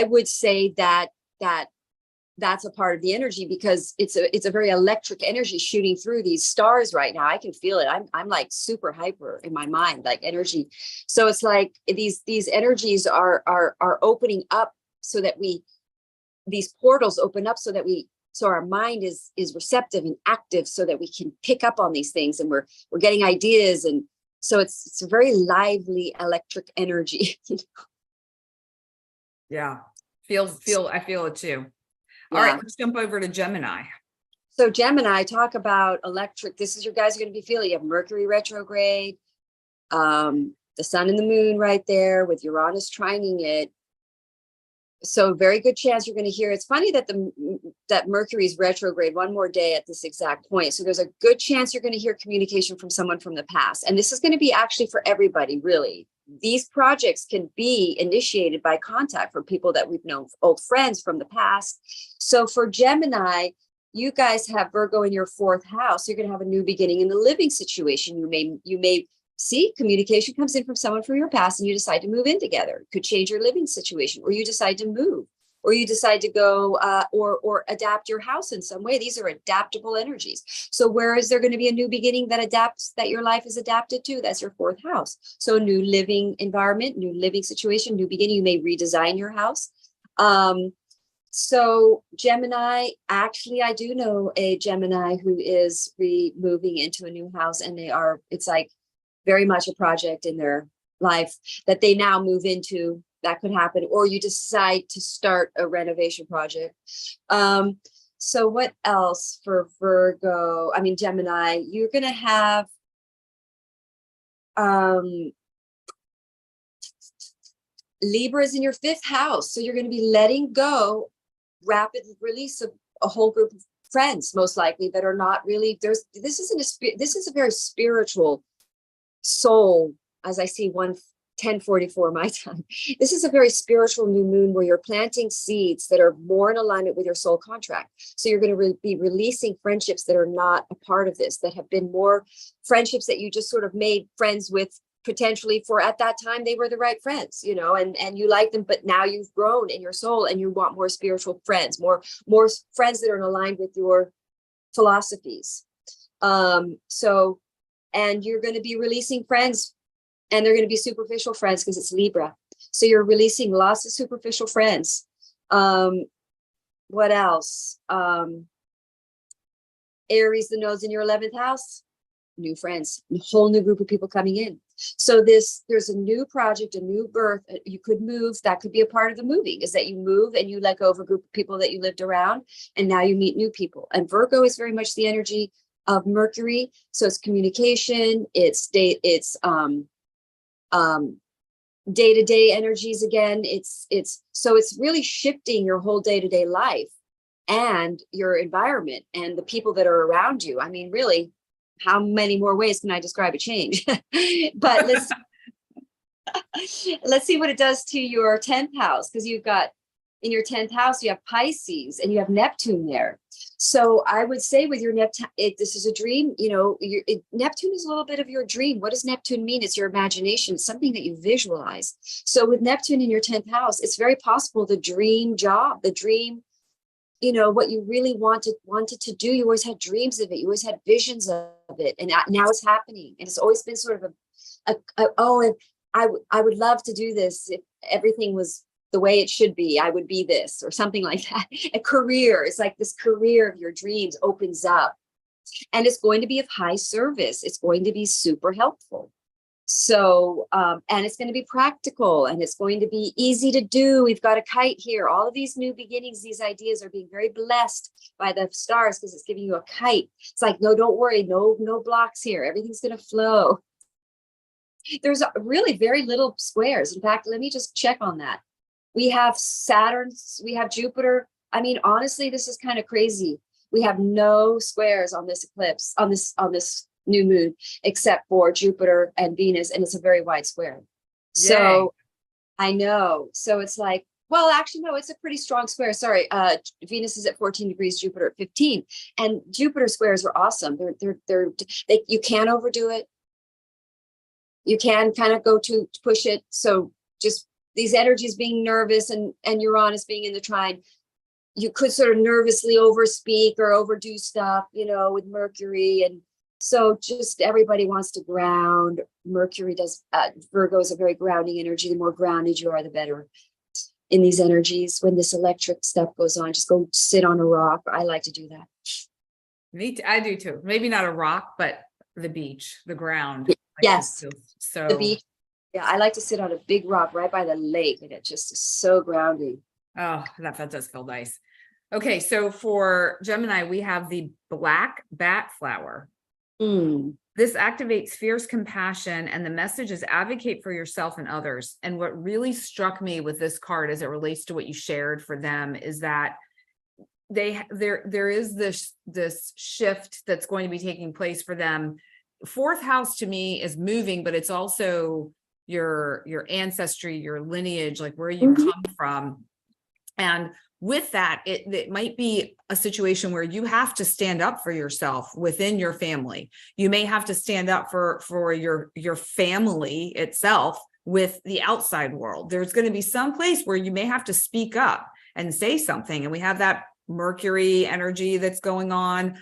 would say that's a part of the energy, because it's a very electric energy shooting through these stars right now. I can feel it. I'm like super hyper in my mind, like energy. So it's like these energies are opening up, so that these portals open up, so our mind is receptive and active, so that we can pick up on these things, and we're getting ideas. And so it's a very lively electric energy. Yeah. I feel it too. All Yeah. right, let's jump over to Gemini. So Gemini, talk about electric. This is your guys are going to be feeling. You have Mercury retrograde, the sun and the moon right there with Uranus trining it. So very good chance you're going to hear. It's funny that that Mercury's retrograde one more day at this exact point. So there's a good chance you're going to hear communication from someone from the past. And this is going to be actually for everybody, really. These projects can be initiated by contact from people that we've known, old friends from the past. So for Gemini, you guys have Virgo in your 4th house. You're going to have a new beginning in the living situation. You may see communication comes in from someone from your past, and you decide to move in together. It could change your living situation, or you decide to move, or you decide to go or adapt your house in some way. These are adaptable energies. So where is there going to be a new beginning that adapts, that your life is adapted to? That's your 4th house. So new living environment, new living situation, new beginning. You may redesign your house. So Gemini, actually, I do know a Gemini who is moving into a new house, and it's like very much a project in their life that they now move into. That could happen, or you decide to start a renovation project. So what else for Virgo? I mean, Gemini, you're going to have Libra is in your 5th house. So you're going to be letting go, rapid release of a whole group of friends, most likely, that are not really, this is a very spiritual soul, as I see 10:44 my time. This is a very spiritual new moon where you're planting seeds that are more in alignment with your soul contract. So you're going to be releasing friendships that are not a part of this, that have been more friendships that you just sort of made friends with, potentially for at that time they were the right friends, you know, and you like them, but now you've grown in your soul and you want more spiritual friends, more friends that are aligned with your philosophies. And you're going to be releasing friends, and they're going to be superficial friends because it's Libra. So you're releasing lots of superficial friends. What else? Aries, the node's in your 11th house, new friends, a whole new group of people coming in. So there's a new project, a new birth. You could move. That could be a part of the moving, is that you move and you let go of a group of people that you lived around, and now you meet new people. And Virgo is very much the energy of Mercury. So it's communication, it's day-to-day energies again. So it's really shifting your whole day-to-day life and your environment and the people that are around you. I mean, really, how many more ways can I describe a change? But let's see what it does to your 10th house, because you've got in your 10th house, you have Pisces and you have Neptune there. So I would say with your Neptune, this is a dream, you know, Neptune is a little bit of your dream. What does Neptune mean? It's your imagination, it's something that you visualize. So with Neptune in your 10th house, it's very possible the dream job, the dream, you know, what you really wanted to do. You always had dreams of it. You always had visions of it. And now it's happening. And it's always been sort of I would love to do this. If everything was the way it should be, I would be this, or something like that. A career, it's like this career of your dreams opens up, and it's going to be of high service. It's going to be super helpful. So, and it's going to be practical, and it's going to be easy to do. We've got a kite here. All of these new beginnings, these ideas are being very blessed by the stars, because it's giving you a kite. It's like, no, don't worry. No blocks here. Everything's going to flow. There's really very little squares. In fact, let me just check on that. We have Saturn, we have Jupiter. I mean, honestly, this is kind of crazy. We have no squares on this eclipse, on this new moon, except for Jupiter and Venus, and it's a very wide square. So I know. So it's like, Well, actually, no, it's a pretty strong square. Sorry. Venus is at 14 degrees, Jupiter at 15. And Jupiter squares are awesome. You can't overdo it. You can kind of go to push it. So just these energies being nervous and Uranus being in the trine, you could sort of nervously overspeak or overdo stuff, with Mercury. And so just everybody wants to ground. Mercury does, Virgo is a very grounding energy. The more grounded you are, the better in these energies. When this electric stuff goes on, just go sit on a rock. I like to do that. I do too. Maybe not a rock, but the beach, the ground. Yes. So the beach. Yeah, I like to sit on a big rock right by the lake, and it just is so grounding. Oh, that does feel nice. Okay, so for Gemini, we have the black bat flower. This activates fierce compassion, and the message is advocate for yourself and others. And what really struck me with this card as it relates to what you shared for them is that there is this shift that's going to be taking place for them. Fourth house to me is moving, but it's also your ancestry, your lineage, like where you come from. And with that, it might be a situation where you have to stand up for yourself within your family. You may have to stand up for your family itself with the outside world. There's going to be some place where you may have to speak up and say something. And we have that Mercury energy that's going on.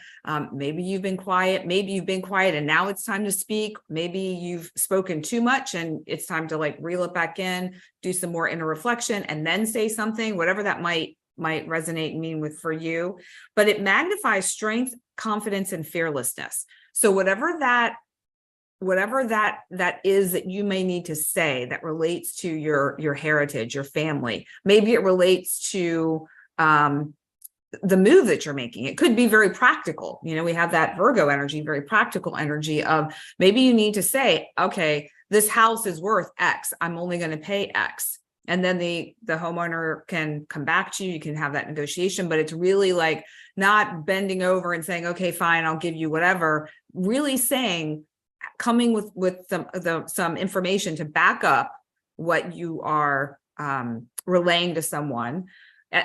Maybe you've been quiet. Maybe you've been quiet and now it's time to speak. Maybe you've spoken too much and it's time to like reel it back in, do some more inner reflection and then say something, whatever that might resonate and mean with for you. But it magnifies strength, confidence, and fearlessness. So whatever that is that you may need to say that relates to your heritage, your family, maybe it relates to the move that you're making. It could be very practical. We have that Virgo energy, very practical energy of maybe you need to say, okay, this house is worth X. I'm only going to pay X. And then the homeowner can come back to you. You can have that negotiation, but it's really like not bending over and saying, okay, fine, I'll give you whatever. Really saying, coming with some information to back up what you are relaying to someone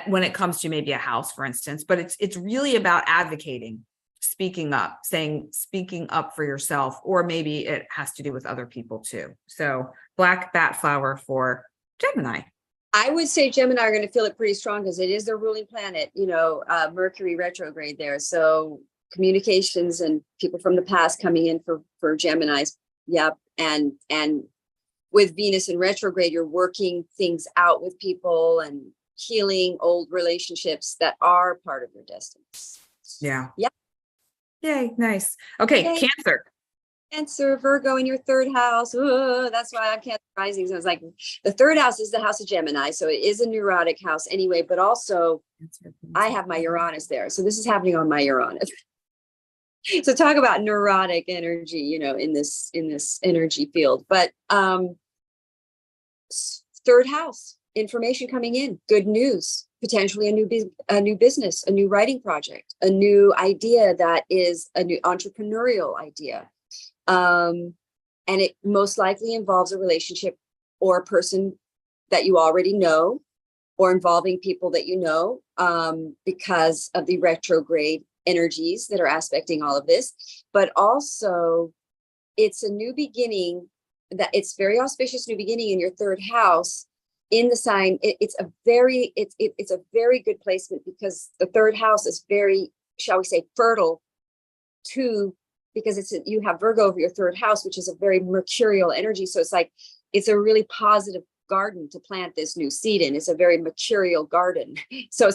when it comes to maybe a house, for instance. But it's really about advocating, speaking up for yourself, or maybe it has to do with other people too. So black bat flower for Gemini. I would say Gemini are going to feel it pretty strong because it is their ruling planet, Mercury retrograde there. So communications and people from the past coming in for Geminis. Yep. And with Venus in retrograde, you're working things out with people and healing old relationships that are part of your destiny. Yeah. Yeah. Yay. Nice. Okay. Yay. Cancer, Virgo in your third house. That's why I'm Cancer rising. So I was like, the third house is the house of Gemini. So it is a neurotic house anyway, but also I have my Uranus there. So this is happening on my Uranus. So talk about neurotic energy, in this energy field. But third house, information coming in, good news, potentially a new business, a new writing project, a new idea that is a new entrepreneurial idea. And it most likely involves a relationship or a person that you already know, or involving people that you know, because of the retrograde energies that are aspecting all of this. But also it's a new beginning, that it's very auspicious new beginning in your third house in the sign. It's a very good placement because the third house is very, shall we say, fertile because you have Virgo over your third house, which is a very mercurial energy. So it's a really positive garden to plant this new seed in. It's a very mercurial garden. So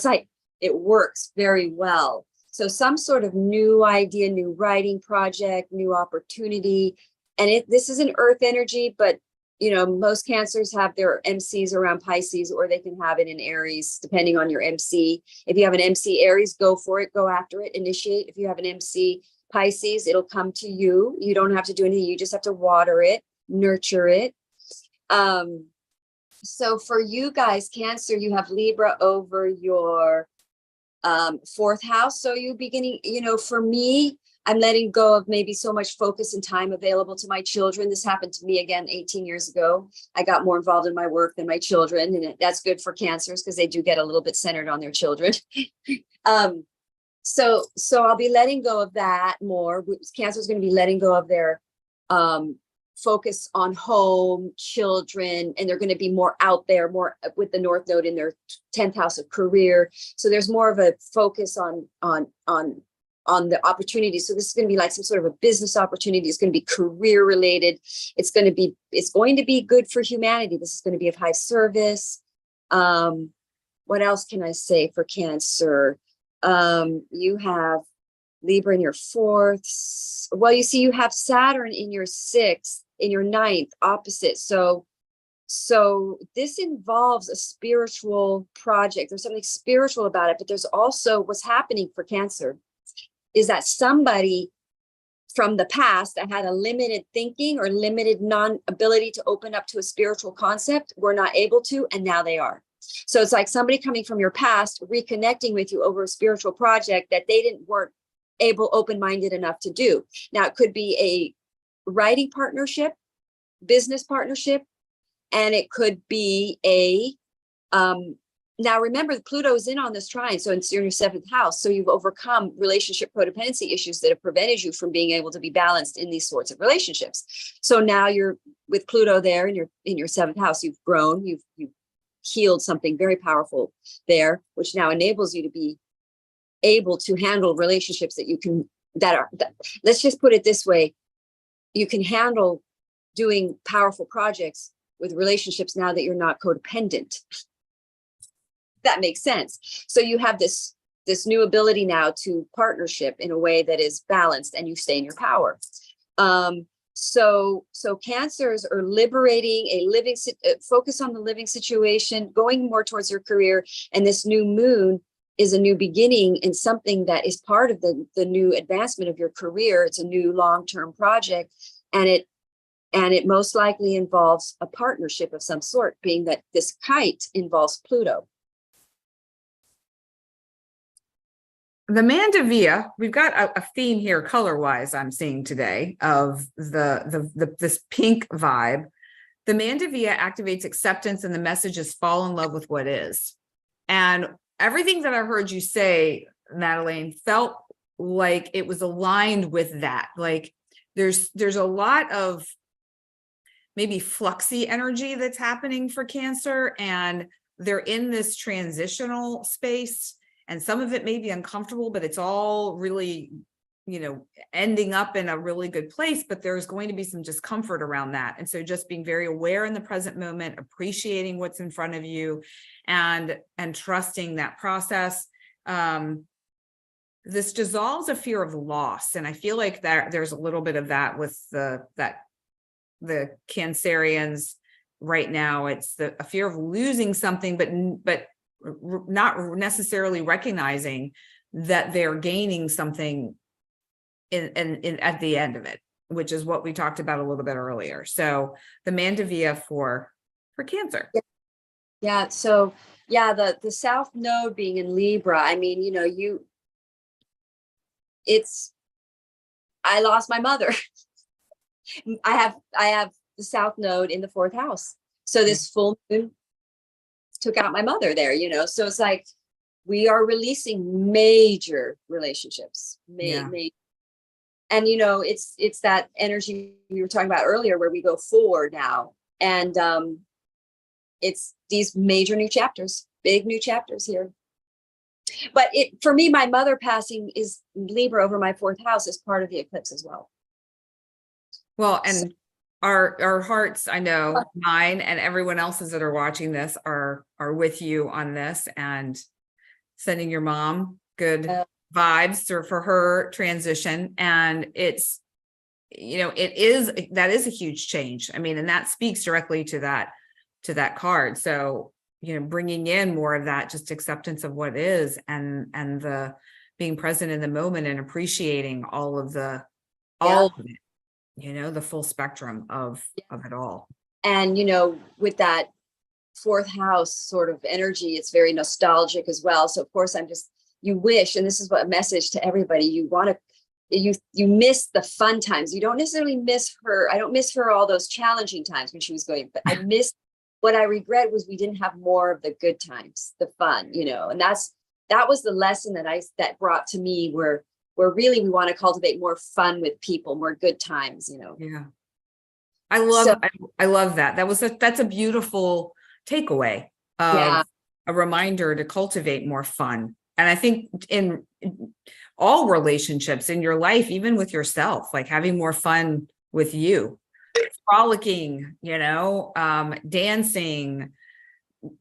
it works very well. So some sort of new idea, new writing project, new opportunity. And this is an earth energy, but most Cancers have their MCs around Pisces, or they can have it in Aries, depending on your MC. If you have an MC Aries, go for it, go after it, initiate. If you have an MC Pisces, it'll come to you. You don't have to do anything. You just have to water it, nurture it. So for you guys, Cancer, you have Libra over your fourth house. So you beginning, for me, I'm letting go of maybe so much focus and time available to my children. This happened to me again 18 years ago. I got more involved in my work than my children, and that's good for Cancers because they do get a little bit centered on their children. So I'll be letting go of that more. Cancer is going to be letting go of their focus on home, children, and they're going to be more out there, more with the North Node in their 10th house of career. So there's more of a focus on the opportunities. So this is going to be like some sort of a business opportunity. It's going to be career related. It's going to be good for humanity. This is going to be of high service. What else can I say for Cancer? You have Libra in your 4th. Well, you see, you have Saturn in your 6th, in your 9th, opposite. So this involves a spiritual project. There's something spiritual about it, but there's also what's happening for Cancer is that somebody from the past that had a limited thinking or limited non-ability to open up to a spiritual concept were not able to, and now they are. So it's like somebody coming from your past, reconnecting with you over a spiritual project that they weren't able, open-minded enough to do. Now it could be a writing partnership, business partnership, and it could be a, now remember Pluto is in on this trine, so it's in your 7th house. So you've overcome relationship codependency issues that have prevented you from being able to be balanced in these sorts of relationships. So now you're with Pluto there in your 7th house, you've grown, you've healed something very powerful there, which now enables you to be able to handle relationships that you can, let's just put it this way. You can handle doing powerful projects with relationships now that you're not codependent. That makes sense. So you have this new ability now to partnership in a way that is balanced and you stay in your power. So Cancers are liberating a living, focus on the living situation, going more towards your career. And this new moon is a new beginning in something that is part of the new advancement of your career. It's a new long-term project. And it most likely involves a partnership of some sort, being that this kite involves Pluto. The Mandavia, we've got a theme here color-wise I'm seeing today of this pink vibe. The Mandavia activates acceptance and the message is fall in love with what is. And everything that I heard you say, Madelaine, felt like it was aligned with that. Like there's a lot of maybe fluxy energy that's happening for Cancer, and they're in this transitional space. And some of it may be uncomfortable, but it's all really, ending up in a really good place, but there's going to be some discomfort around that. And so just being very aware in the present moment, appreciating what's in front of you and trusting that process. This dissolves a fear of loss. And I feel like there's a little bit of that with the Cancerians right now. It's a fear of losing something, but not necessarily recognizing that they're gaining something in at the end of it, which is what we talked about a little bit earlier. So the Mandavia for Cancer. Yeah. So yeah, the South Node being in Libra, I mean, I lost my mother. I have the South Node in the 4th house. So this full moon took out my mother there, so it's like we are releasing major relationships, major. And it's that energy we were talking about earlier where we go forward now, and it's these major new chapters, big new chapters here. But for me, my mother passing is Libra over my 4th house is part of the eclipse as well. Well, and our hearts, I know mine and everyone else's that are watching this are with you on this, and sending your mom good vibes for her transition. And it's, that is a huge change. I mean, and that speaks directly to that card. So, bringing in more of that, just acceptance of what is, and the being present in the moment and appreciating all of it. The full spectrum of it all. And, with that 4th house sort of energy, it's very nostalgic as well. So of course you wish, and this is what a message to everybody, you want to you miss the fun times. You don't necessarily miss her. I don't miss her all those challenging times when she was going, but I miss, what I regret was we didn't have more of the good times, the fun, you know, and that was the lesson that brought to me, where really we want to cultivate more fun with people, more good times, you know. Yeah. I love that. That's a beautiful takeaway of Yeah. a reminder to cultivate more fun. And I think in all relationships in your life, even with yourself, like having more fun with you, frolicking, you know, dancing,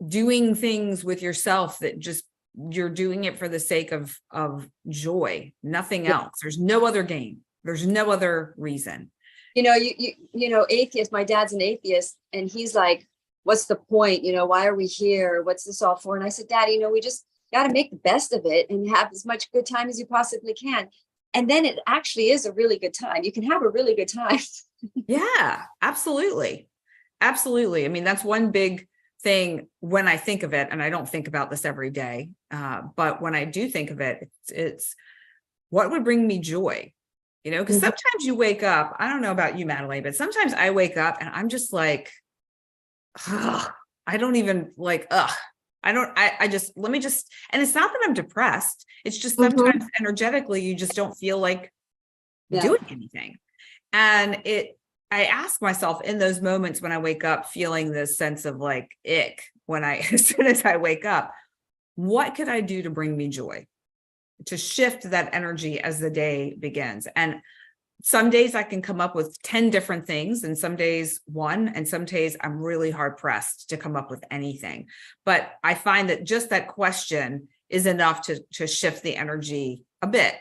doing things with yourself that just, you're doing it for the sake of joy, nothing else. There's no other gain. There's no other reason. You know, you know, atheist, my dad's an atheist, and he's like, what's the point? You know, why are we here? What's this all for? And I said, Daddy, you know, we just got to make the best of it and have as much good time as you possibly can. And then it actually is a really good time. You can have a really good time. Yeah, absolutely. Absolutely. I mean, that's one big thing when I think of it, and I don't think about this every day, but when I do think of it, it's what would bring me joy, you know, because sometimes you wake up, I don't know about you, Madelaine, but sometimes I wake up and I'm just like, I don't even like, I just, let me just, and it's not that I'm depressed. It's just sometimes energetically, you just don't feel like doing anything. And I ask myself in those moments when I wake up feeling this sense of like ick, as soon as I wake up, what could I do to bring me joy, to shift that energy as the day begins? And some days I can come up with 10 different things, and some days one, and some days I'm really hard pressed to come up with anything. But I find that just that question is enough to shift the energy a bit.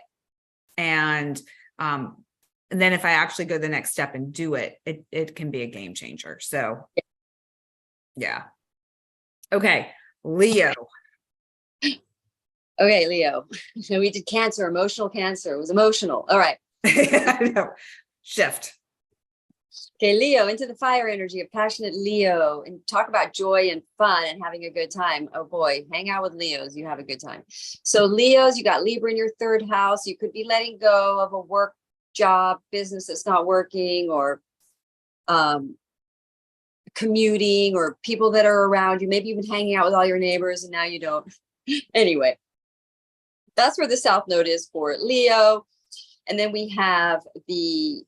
And then if I actually go the next step and do it, it can be a game changer. So yeah. Okay, Leo. Okay, Leo. So we did Cancer, emotional Cancer. It was emotional. All right. Shift. Okay, Leo, into the fire energy of passionate Leo, and talk about joy and fun and having a good time. Oh boy, hang out with Leos, you have a good time. So Leos, you got Libra in your third house. You could be letting go of a work job, business that's not working, or commuting, or people that are around you. Maybe you've been hanging out with all your neighbors and now you don't. Anyway, that's where the South Node is for Leo. And then we have the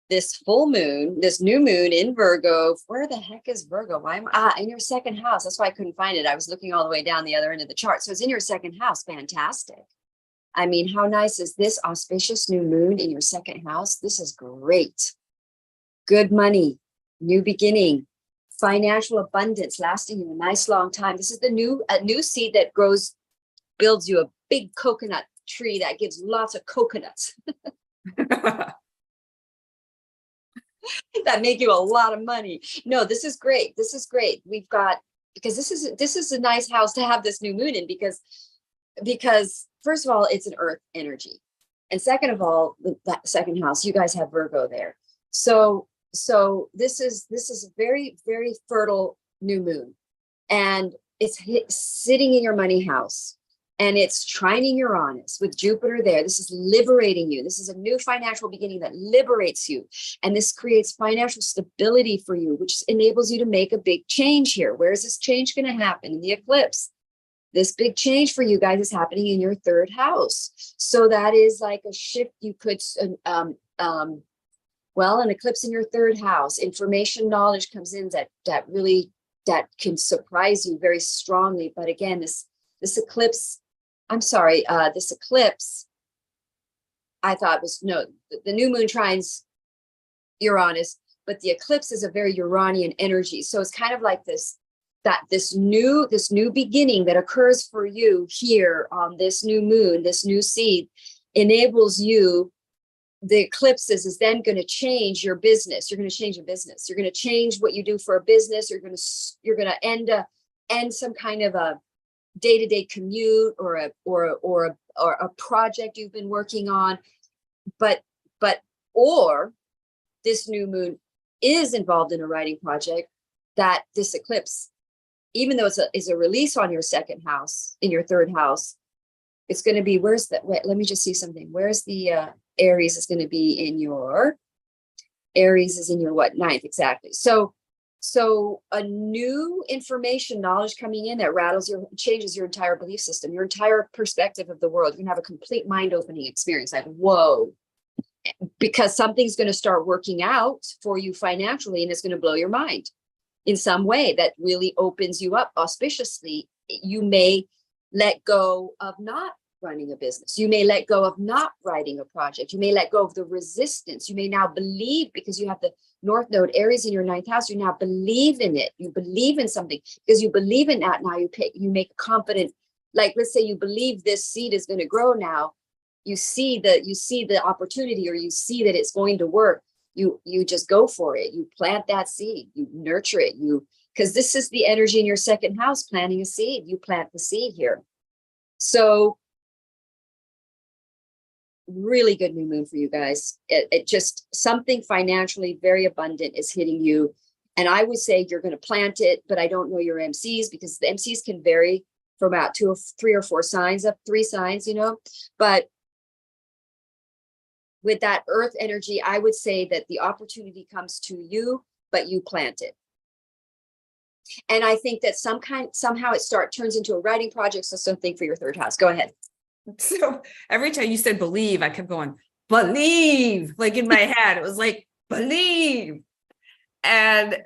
this full moon, this new moon in Virgo. Where the heck is Virgo? Why am I in your second house? That's why I couldn't find it. I was looking all the way down the other end of the chart. So it's in your second house. Fantastic. I mean, how nice is this auspicious new moon in your second house? This is great. Good money, new beginning, financial abundance lasting in a nice long time. This is a new seed that builds you a big coconut tree that gives lots of coconuts. That make you a lot of money. No, this is great. This is great. We've got, because this is a nice house to have this new moon in, because first of all, it's an earth energy. And second of all, that second house, you guys have Virgo there. So this is a very, very fertile new moon, and it's sitting in your money house. And it's trining Uranus with Jupiter there. This is liberating you. This is a new financial beginning that liberates you. And this creates financial stability for you, which enables you to make a big change here. Where is this change going to happen? In the eclipse. This big change for you guys is happening in your third house. So that is like a shift. You could, well, an eclipse in your third house, information, knowledge comes in that can surprise you very strongly. But again, this eclipse, this eclipse, I thought was, the new moon trines Uranus, but the eclipse is a very Uranian energy. So it's kind of like this new beginning that occurs for you here on this new moon, this new seed enables you. The eclipses is then going to change your business. You're going to change your business. You're going to change what you do for a business. You're going to end some kind of a day-to-day commute or a project you've been working on, or this new moon is involved in a writing project that this eclipse, even though it's a release on your second house, in your third house, It's going to be, where's the, wait, let me just see something. Where's the Aries is going to be in your, Aries is in your what? Ninth, exactly. So a new information, knowledge coming in that changes your entire belief system, your entire perspective of the world. You're gonna have a complete mind opening experience, like, whoa, because something's going to start working out for you financially, and it's going to blow your mind in some way that really opens you up auspiciously. You may let go of not running a business. You may let go of not writing a project. You may let go of the resistance. You may now believe, because you have the North Node, Aries in your ninth house, you now believe in it. You believe in something because you believe in that. Now you make confident, like, let's say you believe this seed is going to grow now. You see the opportunity, or you see that it's going to work. You just go for it. You plant that seed, you nurture it, because this is the energy in your second house, planting a seed. You plant the seed here. So really good new moon for you guys. It just, something financially very abundant is hitting you. And I would say you're going to plant it, but I don't know your MCs, because the MCs can vary from about 2 or 3 or 4 signs, up 3 signs, but with that earth energy, I would say that the opportunity comes to you, but you plant it. And I think that somehow it turns into a writing project. So something for your third house. Go ahead. So every time you said believe, I kept going, believe, like in my head, it was like, believe. And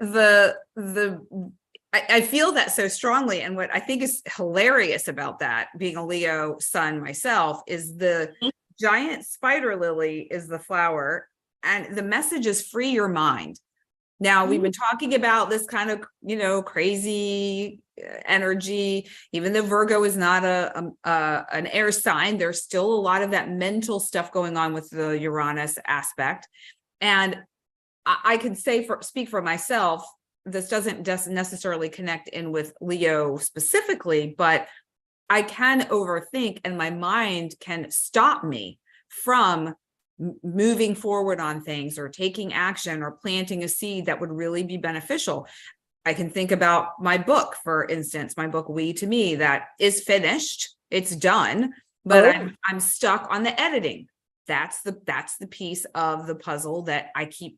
I feel that so strongly. And what I think is hilarious about that, being a Leo sun myself, is the giant spider lily is the flower, and the message is free your mind. Now, we've been talking about this kind of, crazy energy. Even though Virgo is not an air sign, there's still a lot of that mental stuff going on with the Uranus aspect. And I can speak for myself, this doesn't just necessarily connect in with Leo specifically, but I can overthink, and my mind can stop me from moving forward on things, or taking action, or planting a seed that would really be beneficial. I can think about my book, for instance, my book, We to Me, that is finished, it's done, but I'm stuck on the editing. That's the piece of the puzzle that I keep,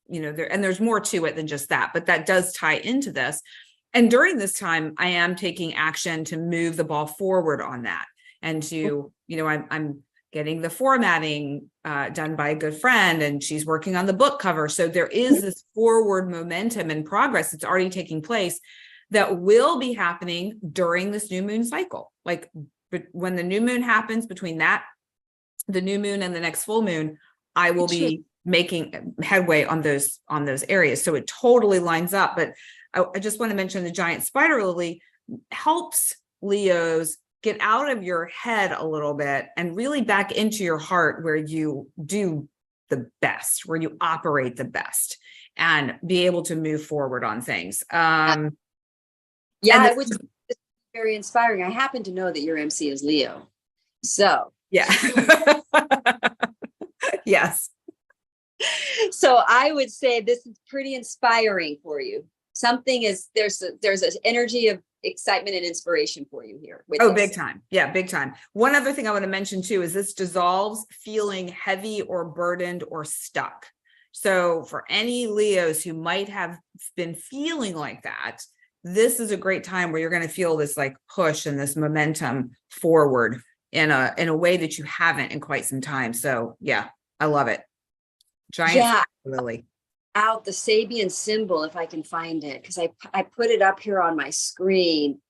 there, and there's more to it than just that, but that does tie into this. And during this time, I am taking action to move the ball forward on that, and to, I'm getting the formatting done by a good friend, and she's working on the book cover. So there is this forward momentum and progress that's already taking place that will be happening during this new moon cycle. Like, when the new moon happens, between the new moon and the next full moon, I will be making headway on those areas. So it totally lines up. But I just want to mention the giant spider lily helps Leos get out of your head a little bit and really back into your heart, where you do the best, where you operate the best, and be able to move forward on things. It was very inspiring. I happen to know that your MC is Leo. So yeah. Yes. So I would say this is pretty inspiring for you. There's an energy of excitement and inspiration for you here. Big time. Yeah, big time. One other thing I want to mention too is this dissolves feeling heavy or burdened or stuck. So for any Leos who might have been feeling like that, this is a great time where you're going to feel this like push and this momentum forward in a way that you haven't in quite some time. So yeah, I love it. Giant lily. Out the Sabian symbol, if I can find it, because I put it up here on my screen,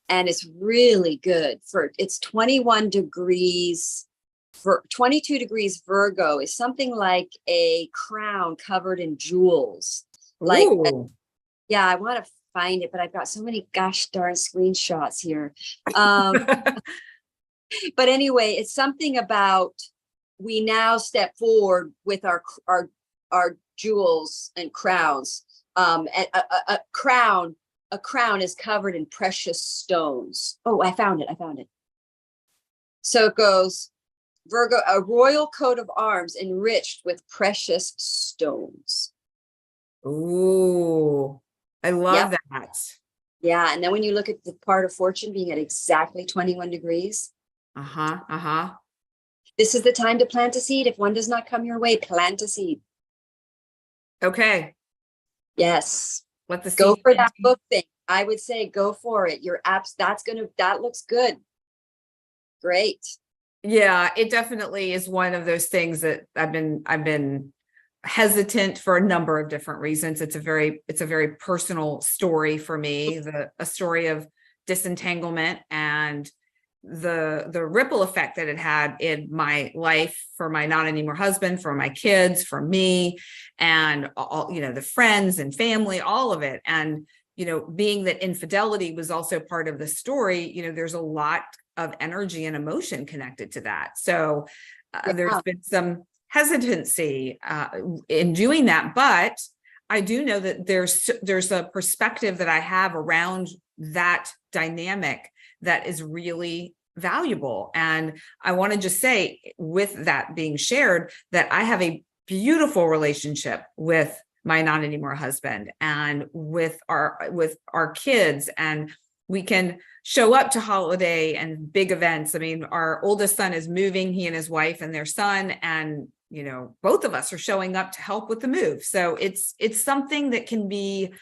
and it's really good. It's 21 degrees, 22 degrees Virgo is something like a crown covered in jewels. Like, yeah, I want to find it, but I've got so many gosh darn screenshots here. But anyway, it's something about, we now step forward with our jewels and crowns. A crown is covered in precious stones. Oh, I found it. So it goes, Virgo, a royal coat of arms enriched with precious stones. Ooh, I love that. Yeah, and then when you look at the part of fortune being at exactly 21 degrees, Uh-huh. This is the time to plant a seed. If one does not come your way, plant a seed. Okay. Yes. Let the Go seed for that book thing. I would say go for it. Your apps, that looks good. Great. Yeah, it definitely is one of those things that I've been hesitant for a number of different reasons. It's a very personal story for me, a story of disentanglement and the ripple effect that it had in my life for my not anymore husband, for my kids, for me, and all, the friends and family, all of it. And, being that infidelity was also part of the story, there's a lot of energy and emotion connected to that. So there's been some hesitancy in doing that, but I do know that there's a perspective that I have around that dynamic that is really valuable. And I want to just say, with that being shared, that I have a beautiful relationship with my not anymore husband and with our kids, and we can show up to holiday and big events. I mean, our oldest son is moving, he and his wife and their son, and both of us are showing up to help with the move. So it's something that can be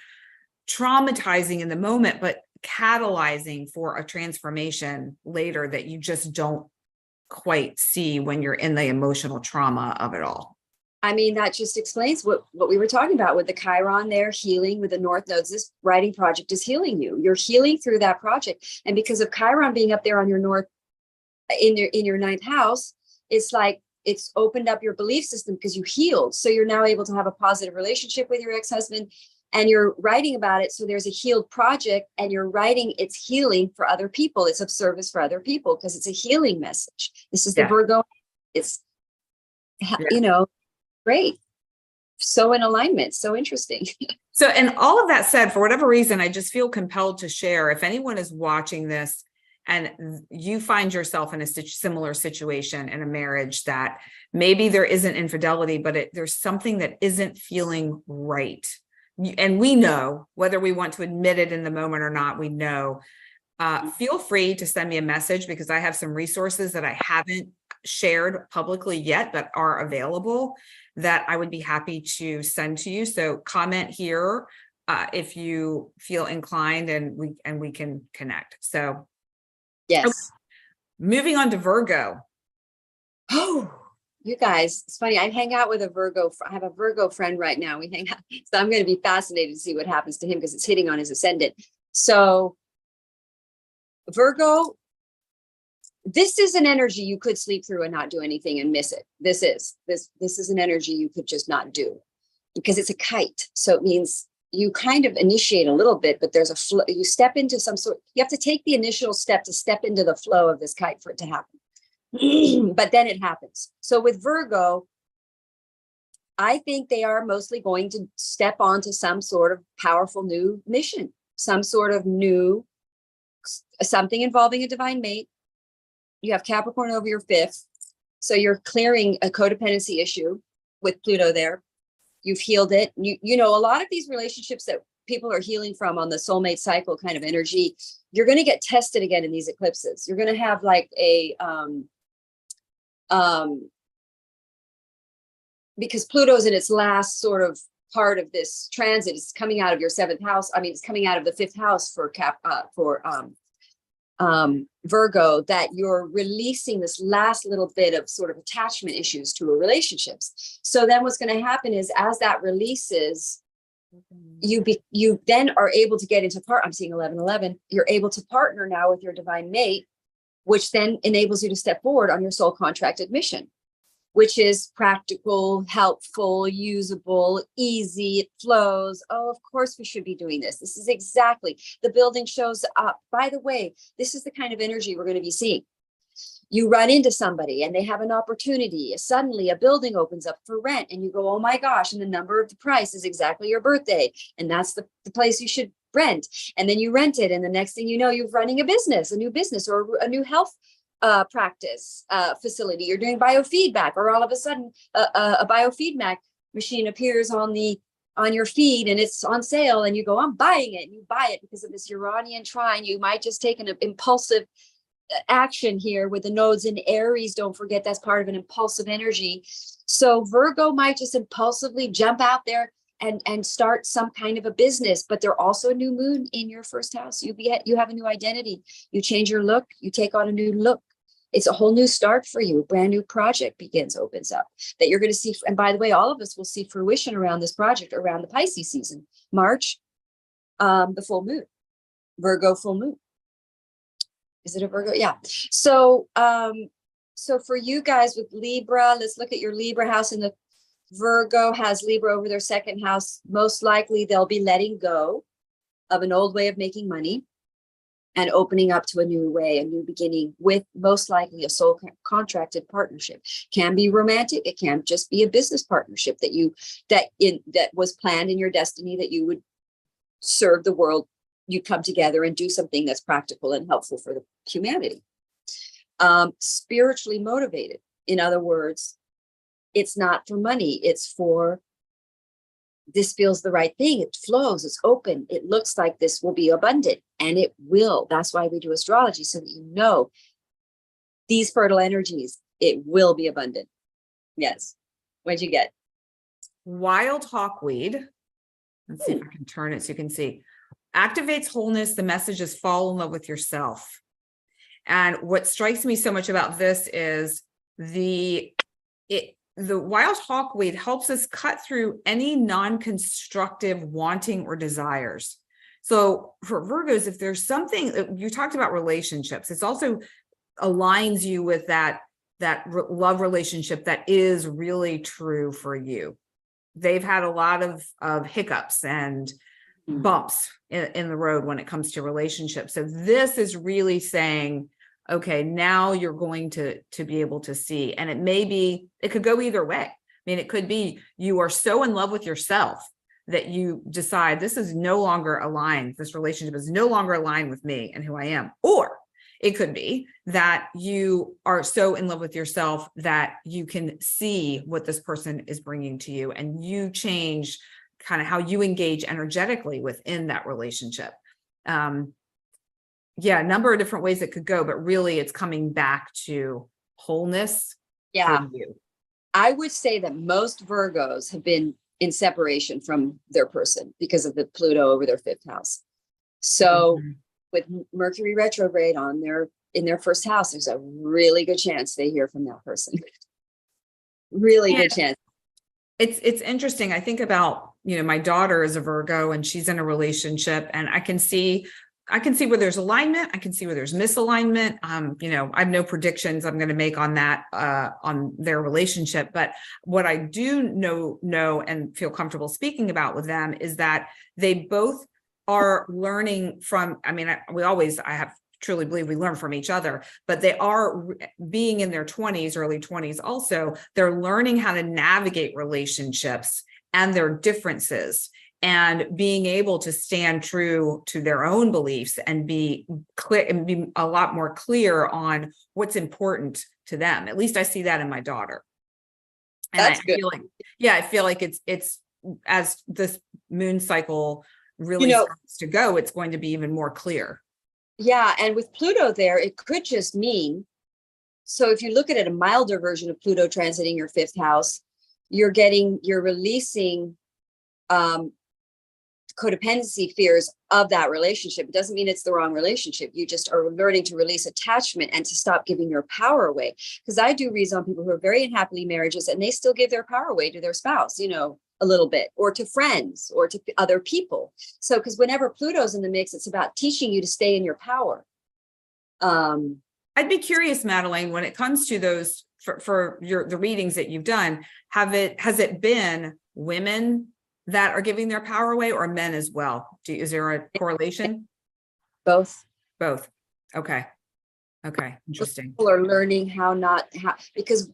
traumatizing in the moment, but catalyzing for a transformation later that you just don't quite see when you're in the emotional trauma of it all. I mean, that just explains what we were talking about with the Chiron there, healing with the North nodes. This writing project is healing you. You're healing through that project. And because of Chiron being up there on your North, in your ninth house, it's like it's opened up your belief system because you healed. So you're now able to have a positive relationship with your ex-husband, and you're writing about it. So there's a healed project, and you're writing it's healing for other people. It's of service for other people because it's a healing message. This is the Virgo. It's, great. So in alignment, so interesting. So, and all of that said, for whatever reason, I just feel compelled to share. If anyone is watching this and you find yourself in a similar situation in a marriage that maybe there isn't infidelity, but there's something that isn't feeling right. And we know, whether we want to admit it in the moment or not, we know. Feel free to send me a message, because I have some resources that I haven't shared publicly yet that are available that I would be happy to send to you. So comment here if you feel inclined, and we can connect. So yes. Okay. Moving on to Virgo. Oh, you guys, it's funny. I hang out with a Virgo. I have a Virgo friend right now. We hang out. So I'm going to be fascinated to see what happens to him, because it's hitting on his ascendant. So Virgo, this is an energy you could sleep through and not do anything and miss it. This is an energy you could just not do, because it's a kite. So it means you kind of initiate a little bit, but there's a flow. You step into some sort. You have to take the initial step to step into the flow of this kite for it to happen. But then it happens. So with Virgo, I think they are mostly going to step onto some sort of powerful new mission, some sort of new, something involving a divine mate. You have Capricorn over your fifth. So you're clearing a codependency issue with Pluto there. You've healed it. You know, a lot of these relationships that people are healing from on the soulmate cycle kind of energy, you're going to get tested again in these eclipses. You're going to have like a, because Pluto's in its last sort of part of this transit. It's coming out of your seventh house. I mean, it's coming out of the fifth house for Virgo, that you're releasing this last little bit of sort of attachment issues to a relationships. So then what's going to happen is, as that releases, you then are able to get into I'm seeing 1111. You're able to partner now with your divine mate, which then enables you to step forward on your soul contracted mission, which is practical, helpful, usable, easy, it flows. Oh, of course we should be doing this. This is exactly, the building shows up. By the way, this is the kind of energy we're going to be seeing. You run into somebody and they have an opportunity. Suddenly a building opens up for rent and you go, oh my gosh, and the number of the price is exactly your birthday. And that's the place you should rent. And then you rent it. And the next thing you know, you're running a new business or a new health practice facility. You're doing biofeedback, or all of a sudden a biofeedback machine appears on your feed and it's on sale, and you go, I'm buying it. And you buy it because of this Uranian trine. You might just take an impulsive action here with the nodes in Aries. Don't forget that's part of an impulsive energy. So Virgo might just impulsively jump out there and start some kind of a business, but they're also a new moon in your first house. You have a new identity. You change your look. You take on a new look. It's a whole new start for you. A brand new project opens up that you're going to see. And by the way, all of us will see fruition around this project around the Pisces season, March, the full moon, Virgo full moon. Is it a Virgo? Yeah. So, so for you guys with Libra, let's look at your Libra house. And the Virgo has Libra over their second house. Most likely they'll be letting go of an old way of making money and opening up to a new way, a new beginning, with most likely a soul contracted partnership. Can be romantic. It can just be a business partnership that was planned in your destiny, that you would serve the world. You come together and do something that's practical and helpful for the humanity. Spiritually motivated. In other words, it's not for money. It's for, this feels the right thing. It flows. It's open. It looks like this will be abundant, and it will. That's why we do astrology, so that you know these fertile energies, it will be abundant. Yes. What'd you get? Wild hawkweed. Let's see if I can turn it so you can see. Activates wholeness. The message is fall in love with yourself. And what strikes me so much about this is the wild hawkweed helps us cut through any non-constructive wanting or desires. So for Virgos, if there's something, you talked about relationships, it's also aligns you with that love relationship that is really true for you. They've had a lot of hiccups and bumps in the road when it comes to relationships. So this is really saying, okay, now you're going to be able to see, and it could go either way. I mean, it could be you are so in love with yourself that you decide this is no longer aligned. This relationship is no longer aligned with me and who I am. Or it could be that you are so in love with yourself that you can see what this person is bringing to you, and you change kind of how you engage energetically within that relationship. Yeah, a number of different ways it could go, but really it's coming back to wholeness. Yeah. For you. I would say that most Virgos have been in separation from their person because of the Pluto over their fifth house. So with Mercury retrograde in their first house, there's a really good chance they hear from that person. Really good chance. It's interesting. I think about, my daughter is a Virgo and she's in a relationship, and I can see where there's alignment. I can see where there's misalignment. I have no predictions I'm going to make on that, on their relationship. But what I do know and feel comfortable speaking about with them is that they both are learning from, I truly believe we learn from each other, but they are being in their 20s, early 20s. Also, they're learning how to navigate relationships and their differences, and being able to stand true to their own beliefs and be clear and be a lot more clear on what's important to them. At least I see that in my daughter. And That's good. I feel like it's as this moon cycle really starts to go, it's going to be even more clear. Yeah. And with Pluto there, it could just mean, so if you look at it, a milder version of Pluto transiting your fifth house, you're releasing codependency fears of that relationship. It doesn't mean it's the wrong relationship. You just are learning to release attachment and to stop giving your power away. Because I do reads on people who are very unhappily marriages and they still give their power away to their spouse, a little bit, or to friends or to other people. So, because whenever Pluto's in the mix, it's about teaching you to stay in your power. I'd be curious, Madelaine, when it comes to those for the readings that you've done, has it been women that are giving their power away, or men as well? Is there a correlation? Both. Okay. Interesting. People are learning because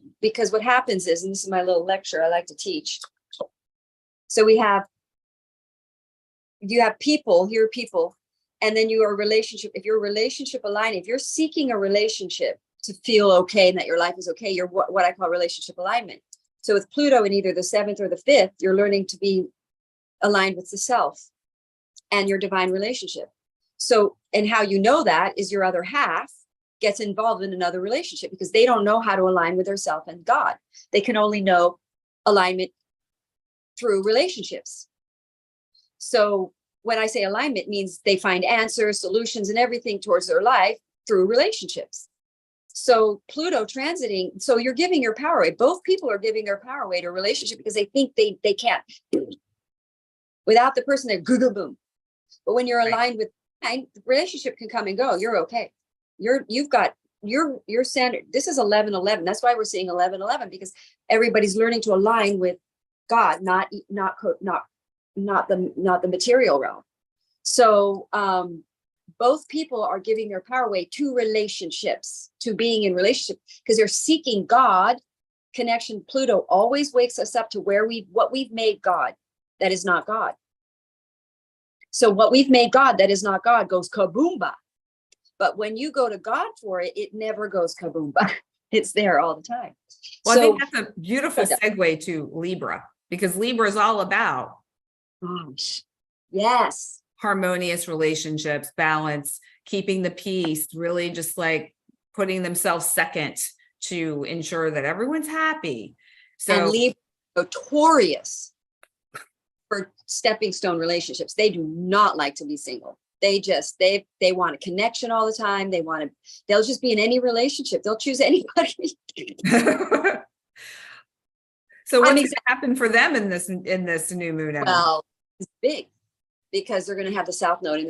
what happens is, and this is my little lecture I like to teach. So you have people, here are people, and then if you're relationship aligned, if you're seeking a relationship to feel okay and that your life is okay, you're what I call relationship alignment. So with Pluto in either the 7th or the 5th, you're learning to be aligned with the self and your divine relationship. So, and how you know that is your other half gets involved in another relationship because they don't know how to align with themselves and God. They can only know alignment through relationships. So when I say alignment, means they find answers, solutions, and everything towards their life through relationships. So Pluto transiting, so you're giving your power away. Both people are giving their power away to a relationship because they think they can't. Without the person, they're boom. But when you're aligned with the relationship can come and go. You're okay. You've got your standard. This is 11-11. That's why we're seeing 11-11, because everybody's learning to align with God, not the material realm. So both people are giving their power away to relationships, to being in relationship, because they're seeking God connection. Pluto always wakes us up to what we've made God that is not God. So what we've made God that is not God goes kaboomba. But when you go to God for it, it never goes kaboomba. It's there all the time. Well, so, I think that's a beautiful segue to Libra, because Libra is all about yes, harmonious relationships, balance, keeping the peace, really just like putting themselves second to ensure that everyone's happy. So, and Libra notorious for stepping stone relationships. They do not like to be single. They want a connection all the time. They'll just be in any relationship. They'll choose anybody. So what's going to happen for them in this new moon energy? Well, it's big, because they're going to have the South Node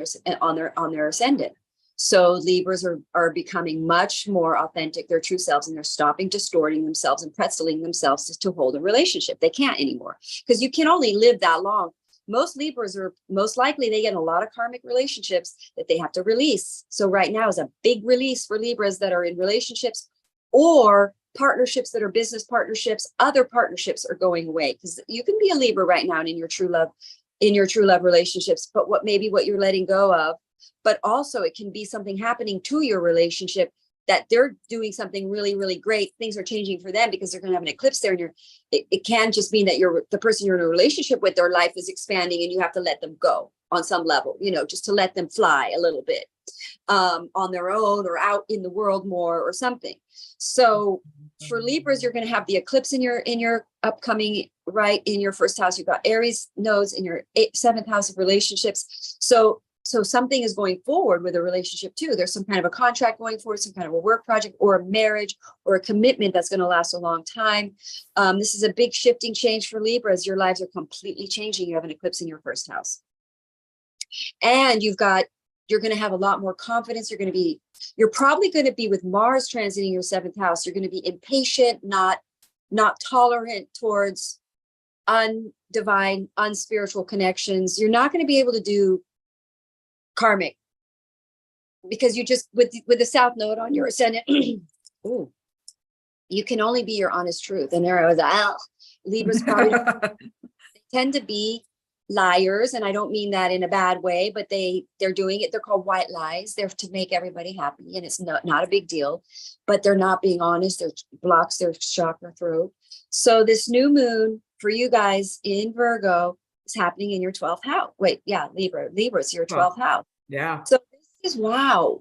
on their ascendant. So Libras are becoming much more authentic, their true selves, and they're stopping distorting themselves and pretzeling themselves to hold a relationship. They can't anymore, because you can only live that long. Most Libras are most likely, they get a lot of karmic relationships that they have to release. So right now is a big release for Libras that are in relationships or partnerships that are business partnerships. Other partnerships are going away, because you can be a Libra right now and in your true love relationships, but what you're letting go of. But also it can be something happening to your relationship that they're doing something really, really great. Things are changing for them because they're going to have an eclipse there. And it can just mean that the person you're in a relationship with, their life is expanding and you have to let them go on some level, just to let them fly a little bit on their own or out in the world more or something. So for Libras, you're going to have the eclipse in your upcoming, right, in your first house. You've got Aries nodes in your seventh house of relationships. So something is going forward with a relationship too. There's some kind of a contract going forward, some kind of a work project or a marriage or a commitment that's going to last a long time. This is a big shifting change for Libras. Your lives are completely changing. You have an eclipse in your first house. And you're going to have a lot more confidence. You're probably going to be, with Mars transiting your seventh house, you're going to be impatient, not tolerant towards undivine, unspiritual connections. You're not going to be able to do karmic, because you just, with the South Node on your ascendant, ooh, you can only be your honest truth. And there I was, Libras probably tend to be liars, and I don't mean that in a bad way, but they're doing it. They're called white lies. They're to make everybody happy, and it's not a big deal, but they're not being honest. They're blocks their chakra throat. So this new moon for you guys in Virgo is happening in your 12th house. Libra's your 12th house. Yeah. So this is wow.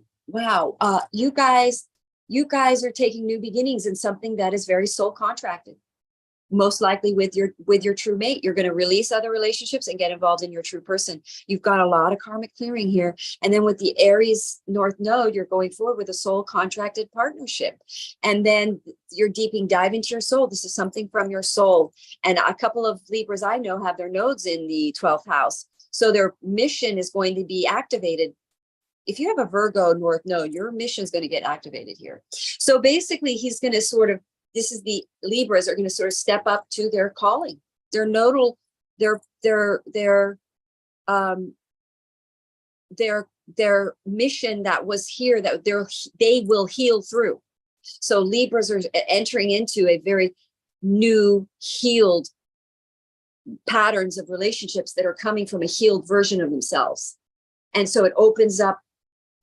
You guys are taking new beginnings in something that is very soul contracted. Most likely with your true mate. You're going to release other relationships and get involved in your true person. You've got a lot of karmic clearing here. And then with the Aries North Node, you're going forward with a soul contracted partnership. And then you're dive into your soul. This is something from your soul. And a couple of Libras I know have their nodes in the 12th house. So their mission is going to be activated. If you have a Virgo North Node, your mission is going to get activated here. So basically he's going to the Libras are going to sort of step up to their calling, their nodal, their mission that was here, that they will heal through. So Libras are entering into a very new healed patterns of relationships that are coming from a healed version of themselves. And so it opens up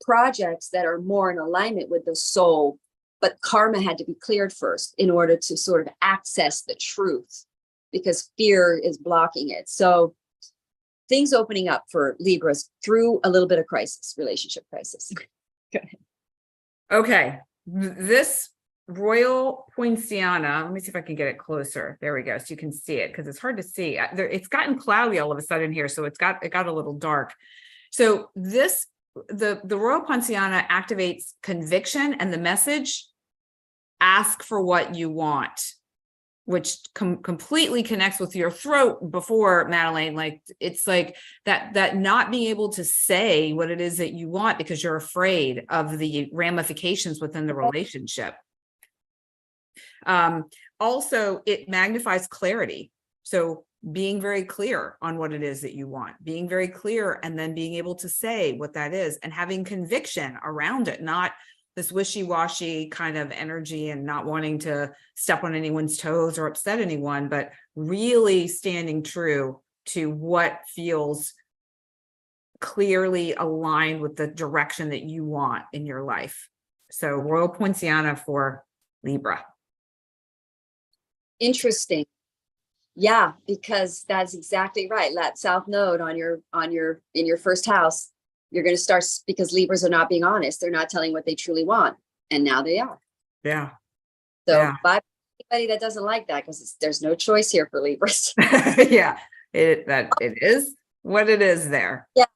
projects that are more in alignment with the soul. But karma had to be cleared first in order to sort of access the truth, because fear is blocking it. So things opening up for Libras through a little bit of crisis, relationship crisis. Go ahead. Okay, this Royal Poinciana, let me see if I can get it closer. There we go. So you can see it because it's hard to see. It's gotten cloudy all of a sudden here. So it got a little dark. So this, the Royal Poinciana activates conviction, and the message, ask for what you want, which completely connects with your throat before, Madelaine. Like, it's like that not being able to say what it is that you want because you're afraid of the ramifications within the relationship. Also, it magnifies clarity. So being very clear on what it is that you want, being very clear, and then being able to say what that is and having conviction around it, not this wishy-washy kind of energy and not wanting to step on anyone's toes or upset anyone, but really standing true to what feels clearly aligned with the direction that you want in your life. So Royal Poinciana for Libra. Interesting. Yeah, because that's exactly right. That South Node on your in your first house, you're going to start, because Libras are not being honest. They're not telling what they truly want, and now they are. Yeah. So Yeah. bye anybody that doesn't like that, because there's no choice here for Libras. Yeah, it is what it is there. Yeah,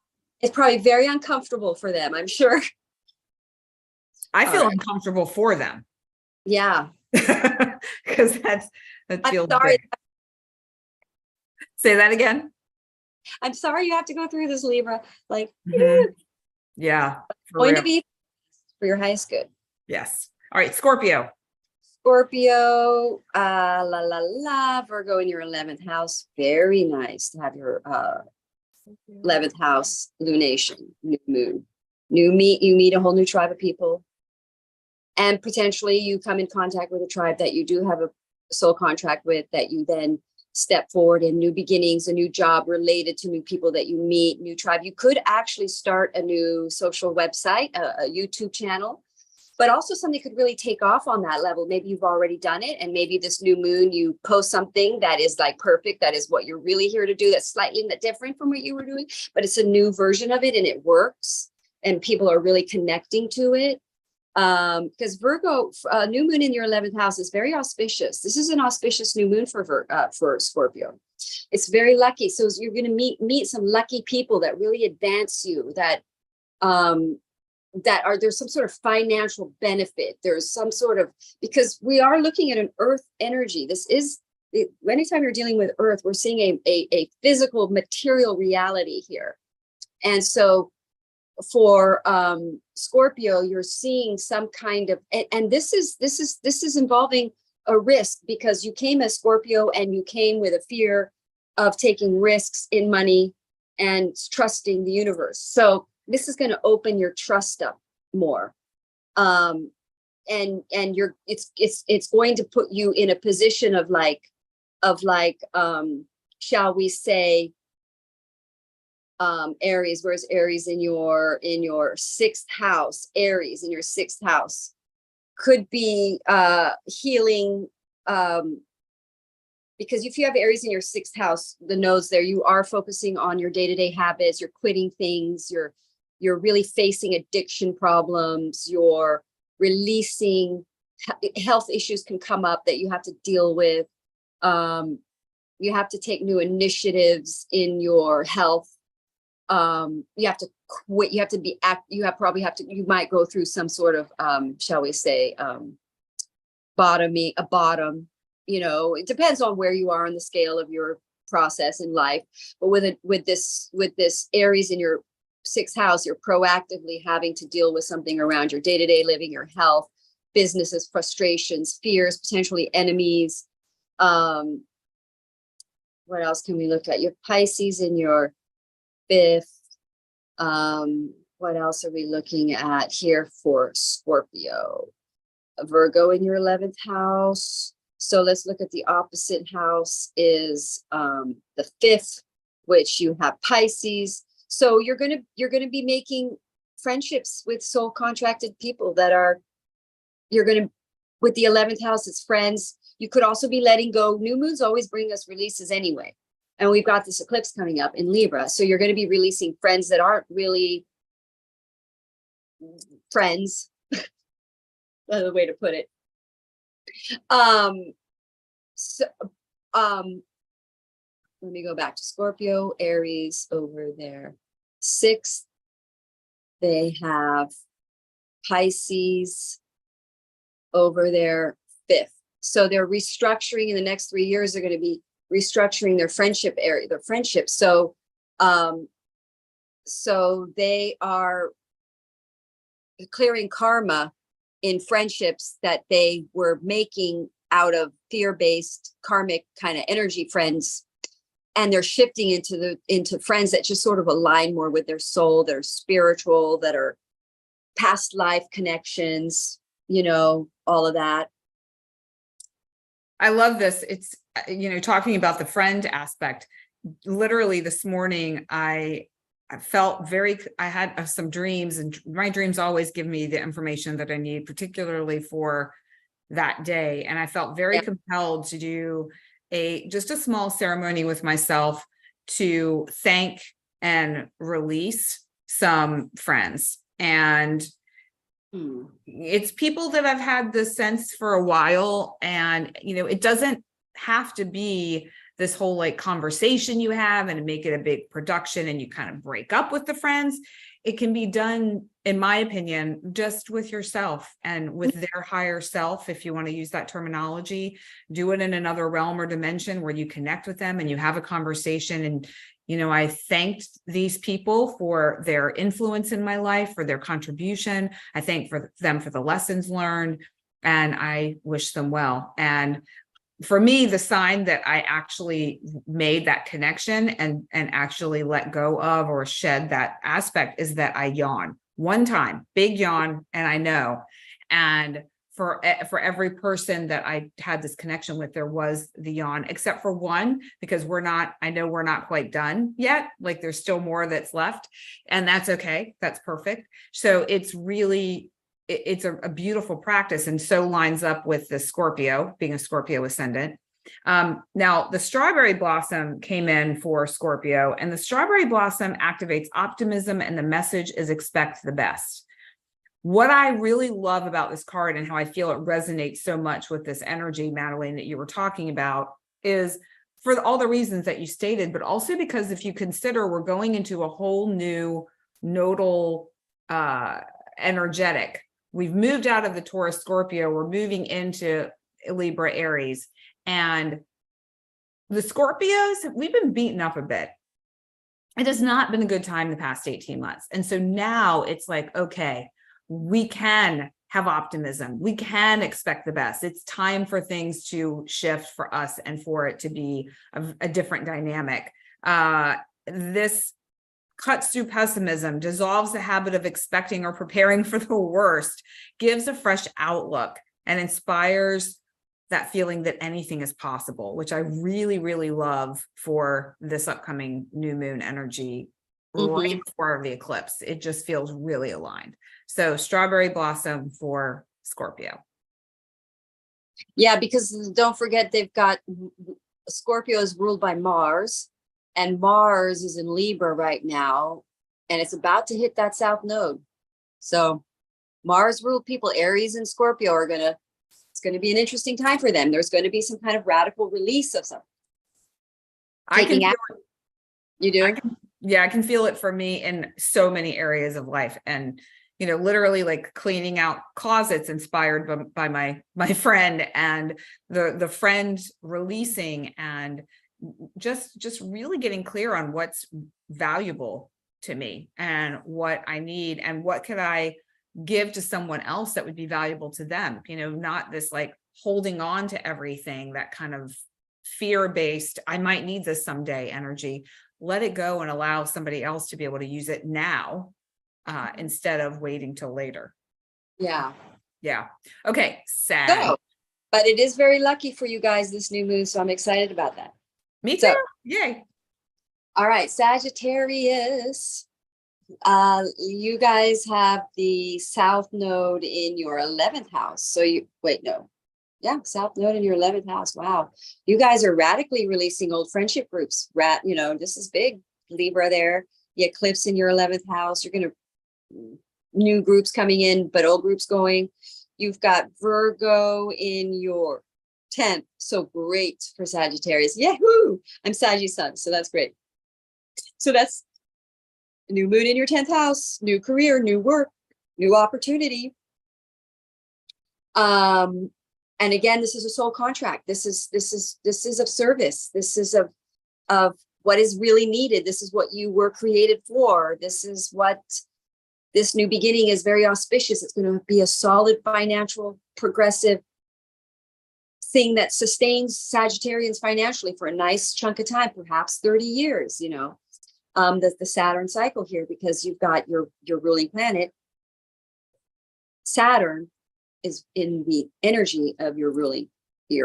it's probably very uncomfortable for them, I'm sure. I feel uncomfortable for them. Yeah, because that feels sorry. big. Say that again. I'm sorry you have to go through this, Libra. Like, yeah, going to be for your highest good. Yes. All right, Scorpio. Scorpio, Virgo in your 11th house. Very nice to have your 11th house lunation, new moon. You meet a whole new tribe of people. And potentially you come in contact with a tribe that you do have a soul contract with, that you then step forward in new beginnings, a new job related to new people that you meet, new tribe. You could actually start a new social website, a YouTube channel, but also something could really take off on that level. Maybe you've already done it, and maybe this new moon, you post something that is like perfect. That is what you're really here to do. That's slightly different from what you were doing, but it's a new version of it and it works and people are really connecting to it. Because Virgo, new moon in your 11th house is very auspicious. This is an auspicious new moon for Scorpio. It's very lucky. So you're going to meet some lucky people that really advance you, that there's some sort of financial benefit. There's some sort of, because we are looking at an earth energy. This is, anytime you're dealing with earth, we're seeing a physical material reality here. And so for Scorpio, you're seeing some kind of, and this is involving a risk, because you came as Scorpio and you came with a fear of taking risks in money and trusting the universe. So this is going to open your trust up more, and it's going to put you in a position of shall we say, Aries. Where's Aries in your 6th house? Aries in your 6th house could be healing, because if you have Aries in your 6th house, the nodes there, you are focusing on your day-to-day habits. You're quitting things. You're really facing addiction problems. You're releasing, health issues can come up that you have to deal with. You have to take new initiatives in your health. You have to quit. You have to be you might go through some sort of, shall we say, bottom. It depends on where you are on the scale of your process in life. But with this Aries in your 6th house, you're proactively having to deal with something around your day-to-day living, your health, businesses, frustrations, fears, potentially enemies. What else can we look at? Your Pisces in your 5th. What else are we looking at here for Scorpio? A Virgo in your 11th house. So let's look at the opposite house is the 5th, which you have Pisces. So you're gonna be making friendships with soul contracted people that are, with the 11th house, it's friends. You could also be letting go. New moons always bring us releases anyway. And we've got this eclipse coming up in Libra. So you're going to be releasing friends that aren't really friends. Another way to put it. So, let me go back to Scorpio, Aries over there. 6th, they have Pisces over there, 5th. So they're restructuring in the next 3 years. They're going to be restructuring their friendship area, their friendship. So, so they are clearing karma in friendships that they were making out of fear-based karmic kind of energy friends. And they're shifting into friends that just sort of align more with their soul, that are spiritual, that are past life connections, you know, all of that. I love this. It's, you know, talking about the friend aspect. Literally this morning, I felt I had some dreams, and my dreams always give me the information that I need, particularly for that day. And I felt very compelled to do just a small ceremony with myself to thank and release some friends. And it's people that I've had this sense for a while. And, you know, it doesn't have to be this whole like conversation you have and make it a big production and you kind of break up with the friends. It can be done, in my opinion, just with yourself and with their higher self. If you want to use that terminology, do it in another realm or dimension where you connect with them and you have a conversation. And, you know, I thanked these people for their influence in my life, for their contribution. I thank them for the lessons learned, and I wish them well. And for me, the sign that I actually made that connection and actually let go of or shed that aspect is that I yawn one time, big yawn, and I know. And for every person that I had this connection with, there was the yawn, except for one, because I know we're not quite done yet. Like there's still more that's left, and that's okay. That's perfect. So it's really, it's a beautiful practice, and so lines up with the Scorpio, being a Scorpio ascendant. Now the strawberry blossom came in for Scorpio, and the strawberry blossom activates optimism, and the message is expect the best. What I really love about this card and how I feel it resonates so much with this energy, Madelaine, that you were talking about, is for all the reasons that you stated, but also because if you consider we're going into a whole new nodal energetic. We've moved out of the Taurus Scorpio. We're moving into Libra Aries. And the Scorpios, we've been beaten up a bit. It has not been a good time the past 18 months. And so now it's like, okay, we can have optimism. We can expect the best. It's time for things to shift for us and for it to be a different dynamic. This cuts through pessimism, dissolves the habit of expecting or preparing for the worst, gives a fresh outlook, and inspires that feeling that anything is possible, which I really, really love for this upcoming new moon energy right before the eclipse. It just feels really aligned. So strawberry blossom for Scorpio. Yeah, because don't forget, they've got Scorpio is ruled by Mars, and Mars is in Libra right now, and it's about to hit that south node. So Mars ruled people, Aries and Scorpio it's going to be an interesting time for them. There's going to be some kind of radical release of something. I can feel it. You do? I can feel it for me in so many areas of life. And, you know, literally like cleaning out closets inspired by my friend, and the friend releasing, and just really getting clear on what's valuable to me and what I need and what could I give to someone else that would be valuable to them. You know, not this like holding on to everything, that kind of fear-based, I might need this someday energy. Let it go and allow somebody else to be able to use it now instead of waiting till later. Yeah. Okay, sad. So, but it is very lucky for you guys, this new moon, so I'm excited about that. Me too. Yay. All right, Sagittarius. You guys have the South Node in your 11th house. So South Node in your 11th house. Wow. You guys are radically releasing old friendship groups. This is big. Libra there. The eclipse in your 11th house. You're going to new groups coming in, but old groups going. You've got Virgo in your 10th. So great for Sagittarius. Yahoo! I'm Sagittarius sun, so that's great. So that's new moon in your 10th house, new career, new work, new opportunity. And again, this is a soul contract. This is of service. This is of what is really needed. This is what you were created for. This is what this new beginning is. Very auspicious. It's going to be a solid financial progressive thing that sustains Sagittarians financially for a nice chunk of time, perhaps 30 years, you know, the Saturn cycle here, because you've got your ruling planet. Saturn is in the energy of your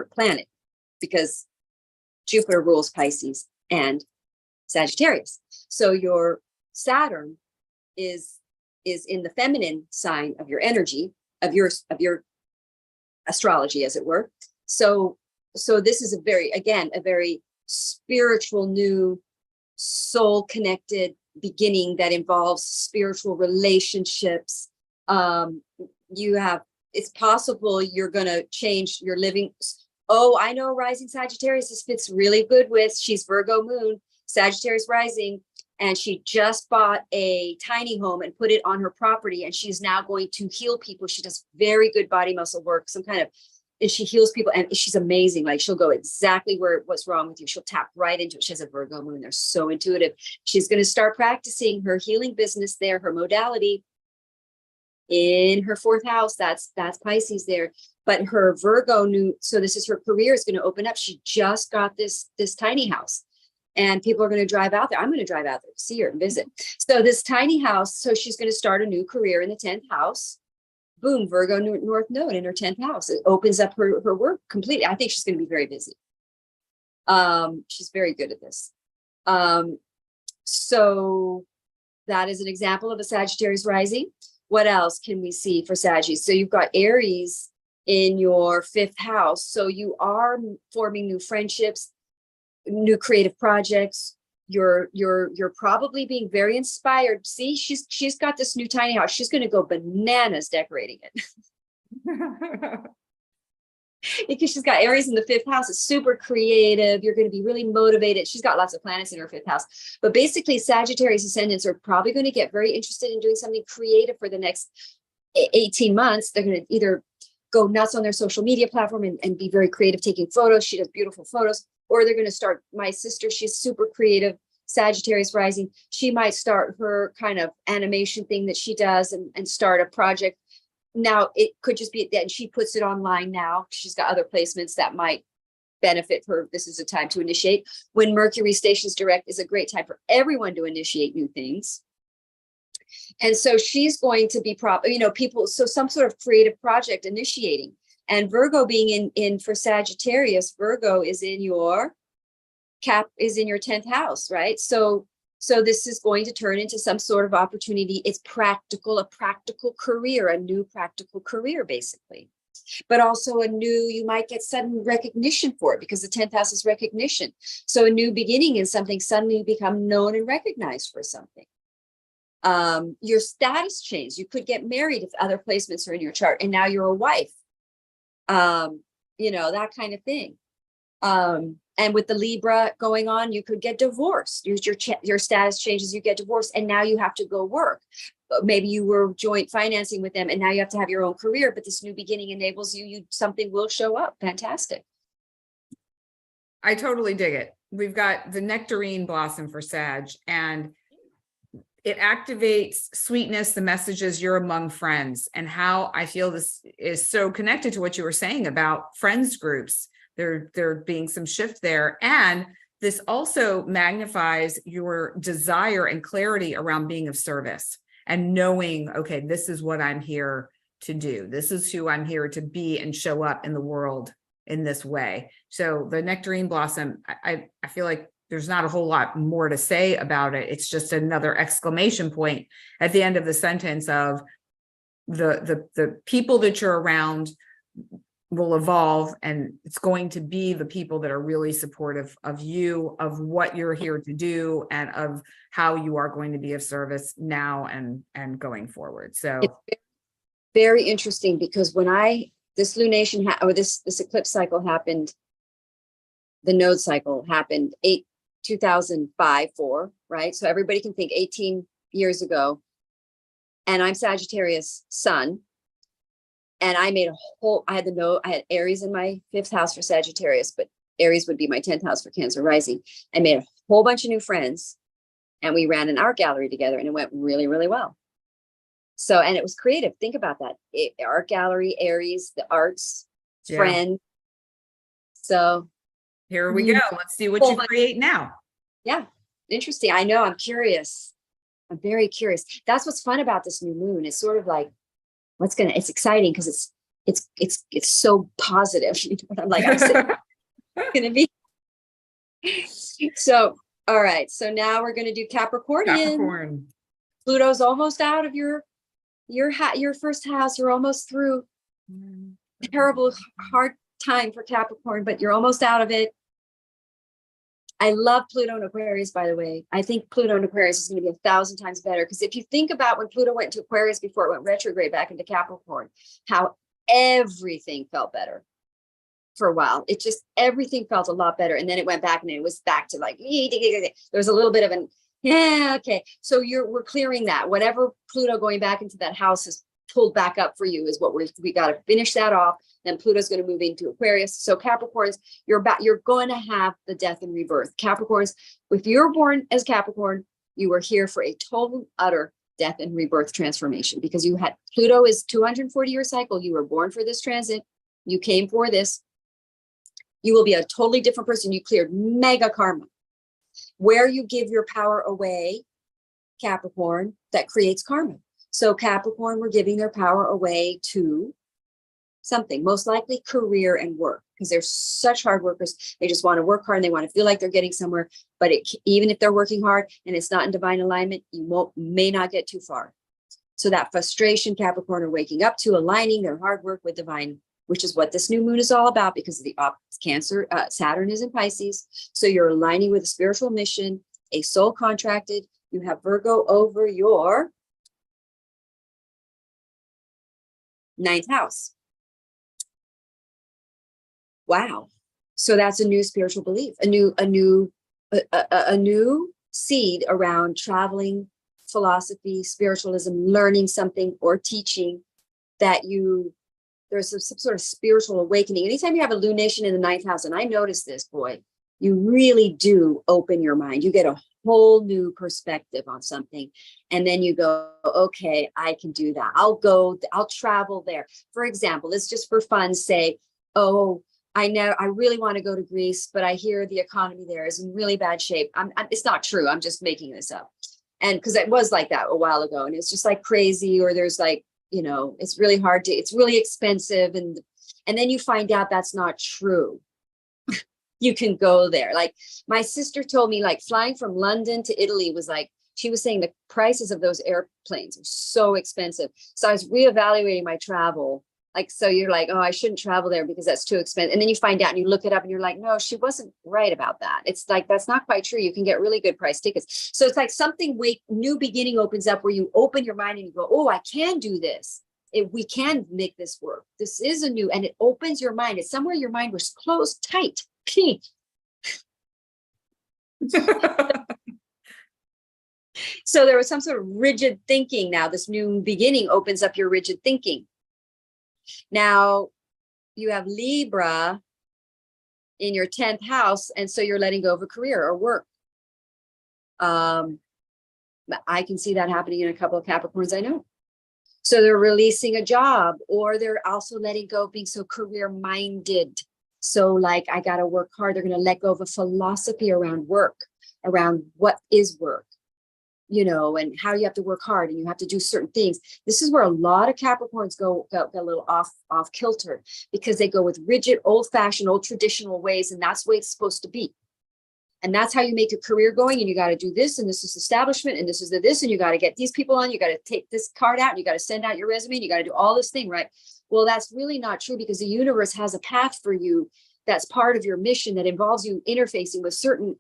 planet, because Jupiter rules Pisces and Sagittarius. So your Saturn is in the feminine sign of your energy, of your astrology, as it were. So this is a very spiritual, new, soul connected beginning that involves spiritual relationships. It's possible you're going to change your living. Oh, I know rising Sagittarius, this fits really good with, she's Virgo moon, Sagittarius rising, and she just bought a tiny home and put it on her property, and she's now going to heal people. She does very good body muscle work, and she heals people, and she's amazing. Like, she'll go exactly what's wrong with you. She'll tap right into it. She has a Virgo moon. They're so intuitive. She's going to start practicing her healing business there, her modality, in her 4th house. That's Pisces there. But her Virgo new, so this is her career, is going to open up. She just got this tiny house, and people are going to drive out there. I'm going to drive out there to see her and visit. So this tiny house, so she's going to start a new career in the 10th house. Boom, Virgo North Node in her 10th house. It opens up her work completely. I think she's going to be very busy. She's very good at this. So that is an example of a Sagittarius rising. What else can we see for Sagittarius? So you've got Aries in your 5th house. So you are forming new friendships, new creative projects. You're probably being very inspired. See, she's got this new tiny house. She's going to go bananas decorating it. Because she's got Aries in the 5th house. It's super creative. You're going to be really motivated. She's got lots of planets in her 5th house. But basically, Sagittarius ascendants are probably going to get very interested in doing something creative for the next 18 months. They're going to either go nuts on their social media platform and be very creative, taking photos. She does beautiful photos. Or they're going to start, my sister, she's super creative, Sagittarius rising. She might start her kind of animation thing that she does and start a project. Now, it could just be that she puts it online now. She's got other placements that might benefit her. This is a time to initiate. When Mercury stations direct is a great time for everyone to initiate new things. And so she's going to be people, so some sort of creative project initiating. And Virgo being in for Sagittarius, Virgo is in your 10th house, right? So this is going to turn into some sort of opportunity. It's a practical career, a new practical career, basically. But also you might get sudden recognition for it, because the 10th house is recognition. So a new beginning in something, suddenly you become known and recognized for something. Your status change. You could get married if other placements are in your chart, and now you're a wife. That kind of thing. And with the Libra going on, you could get divorced. Your status changes, you get divorced, and now you have to go work. Maybe you were joint financing with them, and now you have to have your own career, but this new beginning enables something will show up. Fantastic. I totally dig it. We've got the nectarine blossom for Sag, and it activates sweetness, the messages you're among friends, and how I feel this is so connected to what you were saying about friends groups. There being some shift there. And this also magnifies your desire and clarity around being of service and knowing, okay, this is what I'm here to do. This is who I'm here to be and show up in the world in this way. So the nectarine blossom, I feel like there's not a whole lot more to say about it. It's just another exclamation point at the end of the sentence of the people that you're around will evolve, and it's going to be the people that are really supportive of you, of what you're here to do, and of how you are going to be of service now and going forward. So very interesting, because when this lunation or this eclipse cycle happened, the node cycle happened 2005, 4, right? So everybody can think 18 years ago. And I'm Sagittarius sun. And I made I had Aries in my 5th house for Sagittarius, but Aries would be my 10th house for Cancer rising. I made a whole bunch of new friends, and we ran an art gallery together, and it went really, really well. So, and it was creative. Think about that. Art gallery, Aries, the arts, friend. So here we go. Let's see what you create now. Yeah. Interesting. I know. I'm curious. I'm very curious. That's what's fun about this new moon. It's sort of like, it's exciting because it's so positive. You know what I'm like, I'm gonna be. So, all right. So now we're gonna do Capricorn. Pluto's almost out of your first house. You're almost through. Terrible, hard time for Capricorn, but you're almost out of it. I love Pluto in Aquarius, by the way. I think Pluto in Aquarius is going to be 1,000 times better, because if you think about when Pluto went to Aquarius before it went retrograde back into Capricorn, how everything felt better for a while. It just, everything felt a lot better. And then it went back, and it was back to like, there was a little bit of okay. So we're clearing that. Whatever Pluto going back into that house has pulled back up for you is what we got to finish that off. Then Pluto's going to move into Aquarius. So Capricorns, you're going to have the death and rebirth. Capricorns, if you're born as Capricorn, you were here for a total, utter death and rebirth transformation, because Pluto is 240-year cycle. You were born for this transit. You came for this. You will be a totally different person. You cleared mega karma. Where you give your power away, Capricorn, that creates karma. So Capricorn, we're giving their power away to something, most likely career and work, because they're such hard workers. They just want to work hard, and they want to feel like they're getting somewhere. But even if they're working hard and it's not in divine alignment, you may not get too far. So that frustration, Capricorn are waking up to, aligning their hard work with divine, which is what this new moon is all about, because of the Cancer, Saturn is in Pisces. So you're aligning with a spiritual mission, a soul contracted. You have Virgo over your 9th house. Wow. So that's a new spiritual belief, a new seed around traveling, philosophy, spiritualism, learning something or teaching, that there's some sort of spiritual awakening. Anytime you have a lunation in the 9th house, and I noticed this, boy, you really do open your mind. You get a whole new perspective on something. And then you go, okay, I can do that. I'll travel there. For example, let's just for fun say, oh, I really want to go to Greece, but I hear the economy there is in really bad shape. It's not true. I'm just making this up. And because it was like that a while ago, and it's just like crazy, or there's like, it's really hard it's really expensive. And then you find out that's not true. You can go there. Like my sister told me, like flying from London to Italy was like, she was saying the prices of those airplanes are so expensive. So I was reevaluating my travel. Like, so you're like, oh, I shouldn't travel there because that's too expensive. And then you find out and you look it up and you're like, no, she wasn't right about that. It's like, that's not quite true. You can get really good price tickets. So it's like something new beginning opens up, where you open your mind and you go, oh, I can do this. We can make this work. This is a new, and it opens your mind. It's somewhere your mind was closed tight. So there was some sort of rigid thinking. Now this new beginning opens up your rigid thinking. Now you have Libra in your 10th house. And so you're letting go of a career or work. I can see that happening in a couple of Capricorns I know. So they're releasing a job, or they're also letting go of being so career minded. So like, I got to work hard. They're going to let go of a philosophy around work, around what is work, and how you have to work hard and you have to do certain things. This is where a lot of Capricorns go a little off kilter, because they go with rigid, old fashioned, old traditional ways. And that's the way it's supposed to be. And that's how you make a career going. And you got to do this, and this is establishment, and this is this, and you got to get these people on, you got to take this card out, and you got to send out your resume, and you got to do all this thing, right? Well, that's really not true, because the universe has a path for you that's part of your mission, that involves you interfacing with certain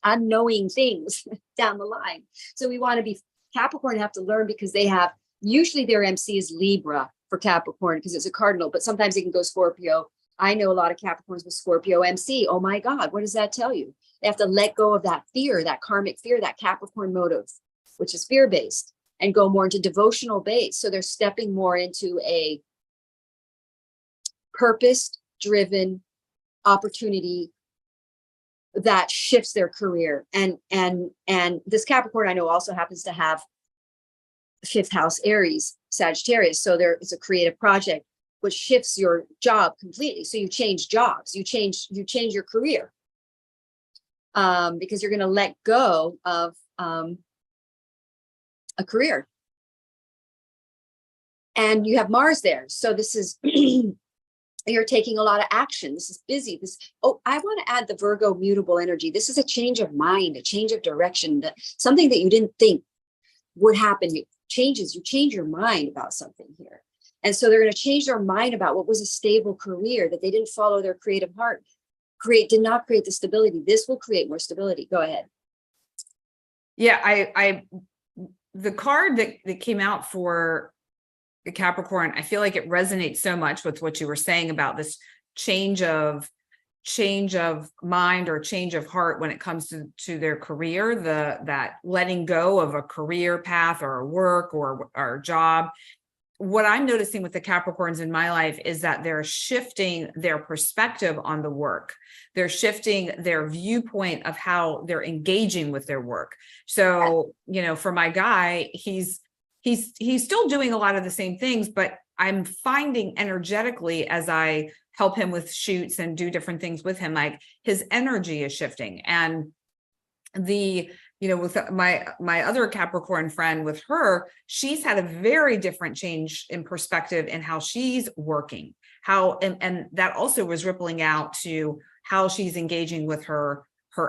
unknowing things down the line. So we want to be Capricorn, have to learn, because they have usually their MC is Libra for Capricorn because it's a cardinal, but sometimes it can go Scorpio. I know a lot of Capricorns with Scorpio MC. Oh my God, what does that tell you? They have to let go of that fear, that karmic fear, that Capricorn motive, which is fear-based, and go more into devotional base. So they're stepping more into a purpose-driven opportunity that shifts their career. And this Capricorn I know also happens to have fifth house Aries, Sagittarius. So there is a creative project which shifts your job completely. So you change jobs, you change your career, because you're going to let go of a career. And you have Mars there. So this is, you're taking a lot of action. This is busy. Oh, I want to add the Virgo mutable energy. This is a change of mind, a change of direction, something that you didn't think would happen. It changes, you change your mind about something here. And so they're going to change their mind about what was a stable career, that they didn't follow their creative heart, did not create the stability. This will create more stability. Go ahead. Yeah, the card that came out for the Capricorn, I feel like it resonates so much with what you were saying about this change of mind or change of heart when it comes to their career, that letting go of a career path or a work or a job. What I'm noticing with the Capricorns in my life is that they're shifting their perspective on the work. They're shifting their viewpoint of how they're engaging with their work. So, you know, for my guy, he's still doing a lot of the same things, but I'm finding energetically as I help him with shoots and do different things with him, like his energy is shifting. And with my other Capricorn friend, with her, she's had a very different change in perspective in how she's working, and that also was rippling out to how she's engaging with her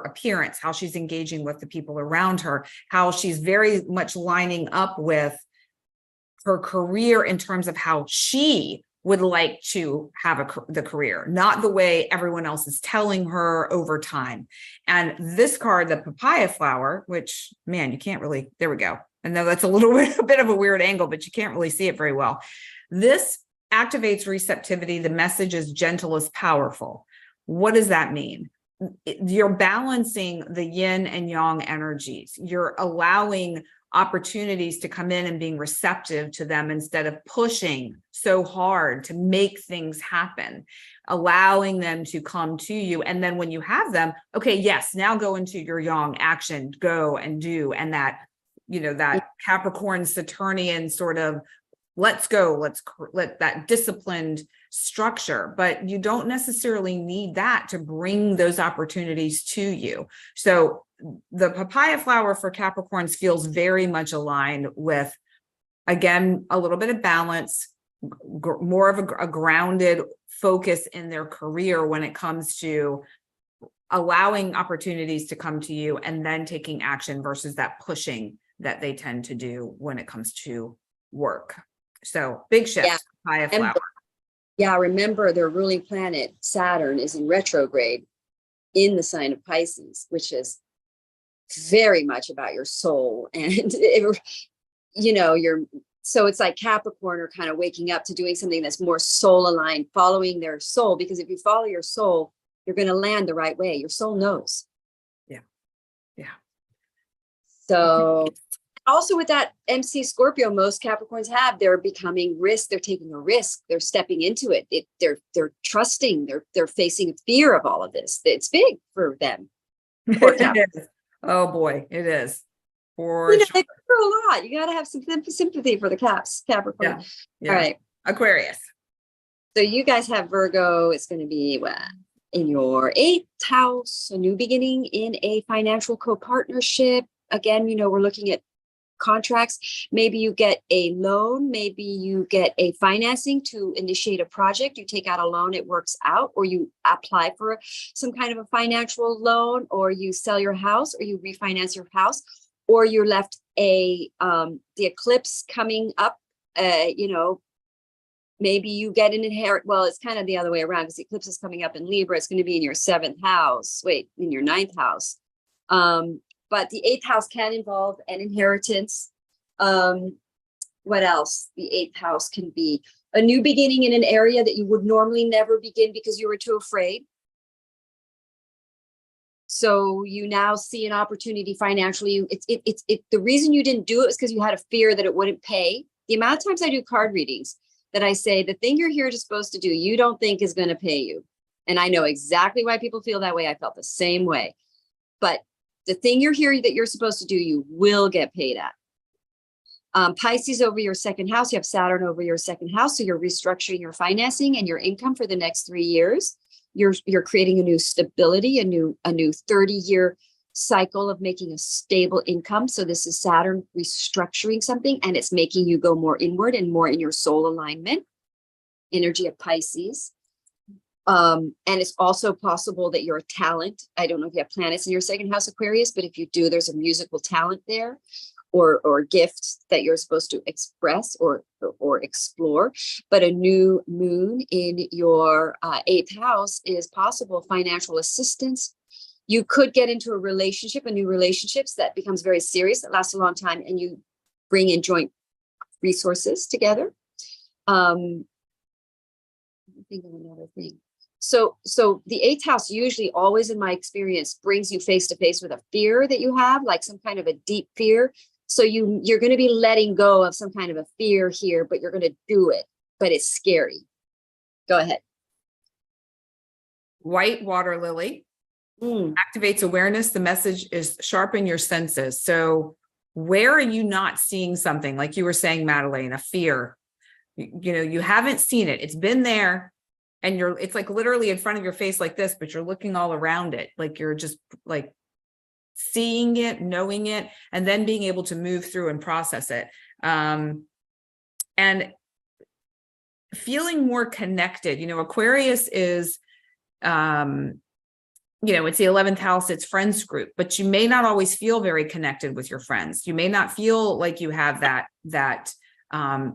appearance, how she's engaging with the people around her, how she's very much lining up with her career in terms of how she would like to have the career, not the way everyone else is telling her over time. And this card, the papaya flower, which, man, you can't really, there we go. I know that's a bit of a weird angle, but you can't really see it very well. This activates receptivity. The message is gentle is powerful. What does that mean? You're balancing the yin and yang energies. You're allowing opportunities to come in and being receptive to them instead of pushing so hard to make things happen, allowing them to come to you. And then when you have them, okay, yes, now go into your yang action, go and do. And that, that Capricorn Saturnian sort of, let's go, let that disciplined structure, but you don't necessarily need that to bring those opportunities to you. So the papaya flower for Capricorns feels very much aligned with, again, a little bit of balance, more of a grounded focus in their career when it comes to allowing opportunities to come to you and then taking action versus that pushing that they tend to do when it comes to work. So big shift, yeah. Papaya flower. Yeah, remember their ruling planet, Saturn, is in retrograde in the sign of Pisces, which is very much about your soul. And, so it's like Capricorn are kind of waking up to doing something that's more soul aligned, following their soul, because if you follow your soul, you're going to land the right way. Your soul knows. Yeah. So also with that MC Scorpio, most Capricorns have, they're becoming risk. They're taking a risk. They're stepping into it. They're trusting. They're facing fear of all of this. It's big for them. Oh boy, it is. They go through a lot. You got to have some sympathy for the Capricorn. Yeah. All right. Aquarius. So you guys have Virgo. It's going to be in your 8th house, a new beginning in a financial co-partnership. Again, we're looking at contracts. Maybe you get a loan, maybe you get a financing to initiate a project. You take out a loan, it works out, or you apply for some kind of a financial loan, or you sell your house, or you refinance your house, or you're left the eclipse coming up. Maybe you get an well, it's kind of the other way around, because the eclipse is coming up in Libra. It's going to be in your 7th house. In your 9th house. But the 8th house can involve an inheritance. What else? The eighth house can be a new beginning in an area that you would normally never begin because you were too afraid. So you now see an opportunity financially. The reason you didn't do it is because you had a fear that it wouldn't pay. The amount of times I do card readings that I say, the thing you're here to supposed to do, you don't think is going to pay you. And I know exactly why people feel that way. I felt the same way. But the thing you're here that you're supposed to do, you will get paid at. Pisces over your second house, you have Saturn over your second house. So you're restructuring your financing and your income for the next 3 years. You're creating a new stability, a new 30-year cycle of making a stable income. So this is Saturn restructuring something, and it's making you go more inward and more in your soul alignment, energy of Pisces. And it's also possible that you're a talent. I don't know if you have planets in your second house, Aquarius, but if you do, there's a musical talent there, or gifts that you're supposed to express or explore. But a new moon in your eighth house is possible financial assistance. You could get into a relationship, a new relationships that becomes very serious, that lasts a long time, and you bring in joint resources together. I think of another thing. So the eighth house usually always, in my experience, brings you face to face with a fear that you have, like some kind of a deep fear. So you're going to be letting go of some kind of a fear here, but you're going to do it, but it's scary. Go ahead. White water lily activates awareness. The message is sharpen your senses. So where are you not seeing something? Like you were saying, Madelaine, a fear, you haven't seen it. It's been there. And it's like literally in front of your face like this, but you're looking all around it. Like you're just like seeing it, knowing it, and then being able to move through and process it. And feeling more connected. Aquarius is, it's the 11th house, it's friends group, but you may not always feel very connected with your friends. You may not feel like you have that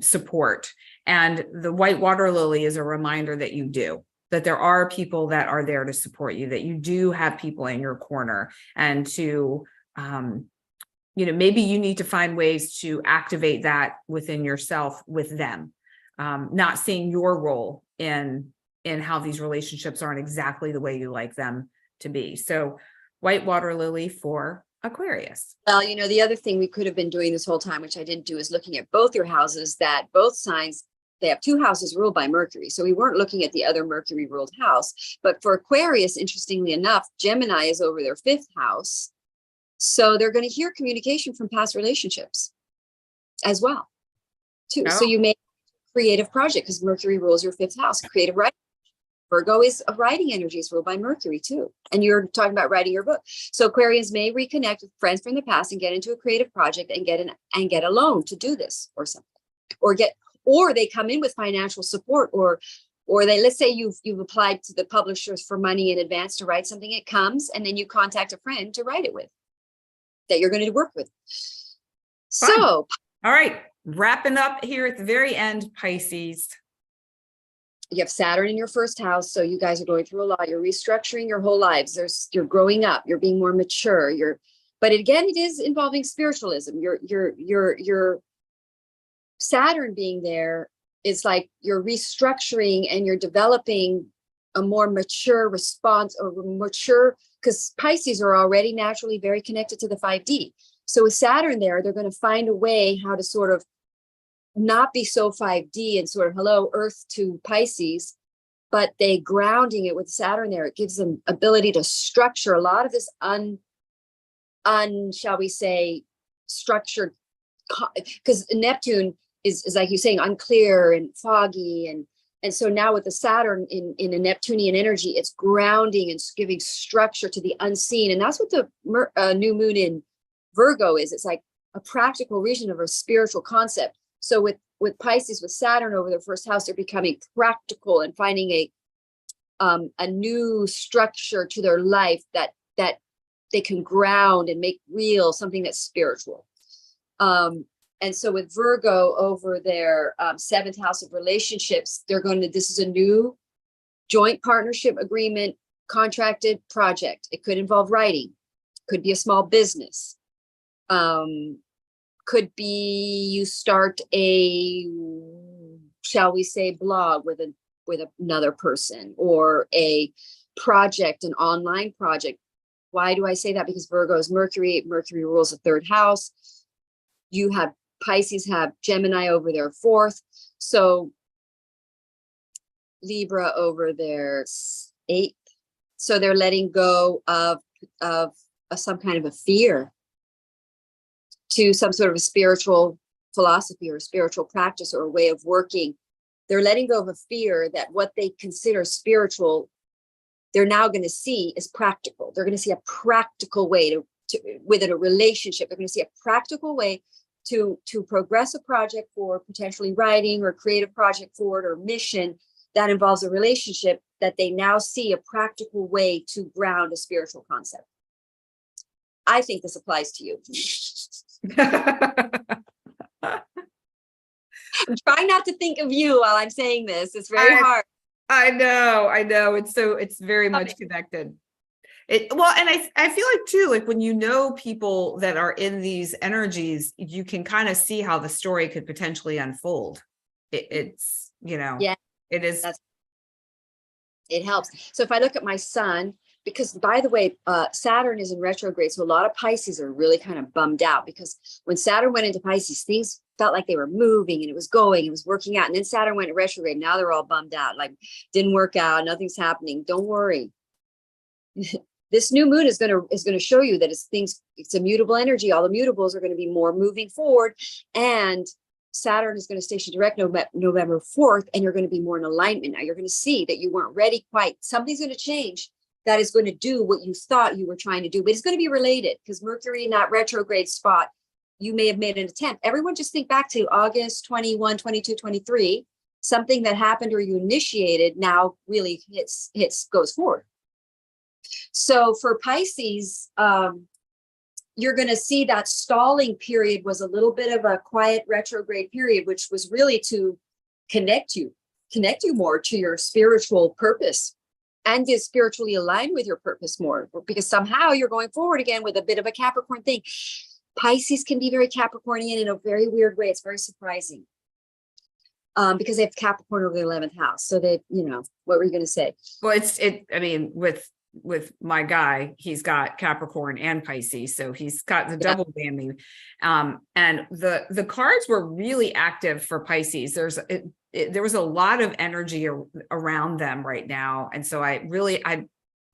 support. And the white water lily is a reminder that you do, that there are people that are there to support you, that you do have people in your corner, and to, maybe you need to find ways to activate that within yourself with them, not seeing your role in how these relationships aren't exactly the way you like them to be. So white water lily for Aquarius. Well, the other thing we could have been doing this whole time, which I didn't do, is looking at both your houses, that both signs, they have 2 houses ruled by Mercury. So we weren't looking at the other Mercury ruled house. But for Aquarius, interestingly enough, Gemini is over their 5th house. So they're going to hear communication from past relationships as well, too. Oh. So you may creative project, because Mercury rules your 5th house, creative writing. Virgo is a writing energy, is ruled by Mercury too. And you're talking about writing your book. So Aquarians may reconnect with friends from the past and get into a creative project and get a loan to do this or something, or they come in with financial support, or let's say you've applied to the publishers for money in advance to write something. It comes, and then you contact a friend to write it with, that you're going to work with. Fun. So, all right, wrapping up here at the very end, Pisces. You have Saturn in your 1st house. So you guys are going through a lot. You're restructuring your whole lives. You're growing up. You're being more mature. But again, it is involving spiritualism. Your Saturn being there is like you're restructuring and you're developing a more mature response, or mature, because Pisces are already naturally very connected to the 5D. So with Saturn there, they're going to find a way how to sort of not be so 5D and sort of hello Earth to Pisces, but they grounding it with Saturn there. It gives them ability to structure a lot of this shall we say, structured, because Neptune is like you're saying, unclear and foggy. And so now with the Saturn in a Neptunian energy, it's grounding and giving structure to the unseen. And that's what the new moon in Virgo is. It's like a practical region of a spiritual concept. So with Pisces, with Saturn over their 1st house, they're becoming practical and finding a new structure to their life that they can ground and make real, something that's spiritual. And so with Virgo over their 7th house of relationships, this is a new joint partnership agreement, contracted project. It could involve writing, could be a small business. Could be you start a, shall we say, blog with another person, or a project, an online project. Why do I say that? Because Virgo is Mercury. Mercury rules the third house. You have Pisces have Gemini over their fourth. So Libra over their eighth. So they're letting go of some kind of a fear to some sort of a spiritual philosophy or a spiritual practice or a way of working. They're letting go of a fear that what they consider spiritual, they're now going to see as practical. They're going to see a practical way to within a relationship. They're going to see a practical way to progress a project for potentially writing or creative project forward or mission that involves a relationship, that they now see a practical way to ground a spiritual concept. I think this applies to you. I'm trying not to think of you while I'm saying this. It's very hard. I know. It's very much connected. Well, and I feel like too, like when you know people that are in these energies, you can kind of see how the story could potentially unfold. It's, yeah, it is. It helps. So if I look at my son, because by the way, Saturn is in retrograde. So a lot of Pisces are really kind of bummed out, because when Saturn went into Pisces, things felt like they were moving and it was working out. And then Saturn went to retrograde. Now they're all bummed out. Like, didn't work out. Nothing's happening. Don't worry. This new moon is going to show you that it's a mutable energy. All the mutables are going to be more moving forward, and Saturn is going to station direct November 4th, and you're going to be more in alignment. Now you're going to see that you weren't ready quite. Something's going to change that is going to do what you thought you were trying to do, but it's going to be related, because Mercury in that retrograde spot, you may have made an attempt. Everyone just think back to August 21, 22, 23, something that happened or you initiated now really goes forward. So for Pisces, you're going to see that stalling period was a little bit of a quiet retrograde period, which was really to connect you more to your spiritual purpose and to spiritually align with your purpose more, because somehow you're going forward again with a bit of a Capricorn thing. Pisces can be very Capricornian in a very weird way. It's very surprising. Because they have Capricorn over the 11th house. So they, what were you going to say? Well, I mean, with my guy, he's got Capricorn and Pisces, so he's got the double whammy. And the cards were really active for Pisces. There was a lot of energy around them right now, and so I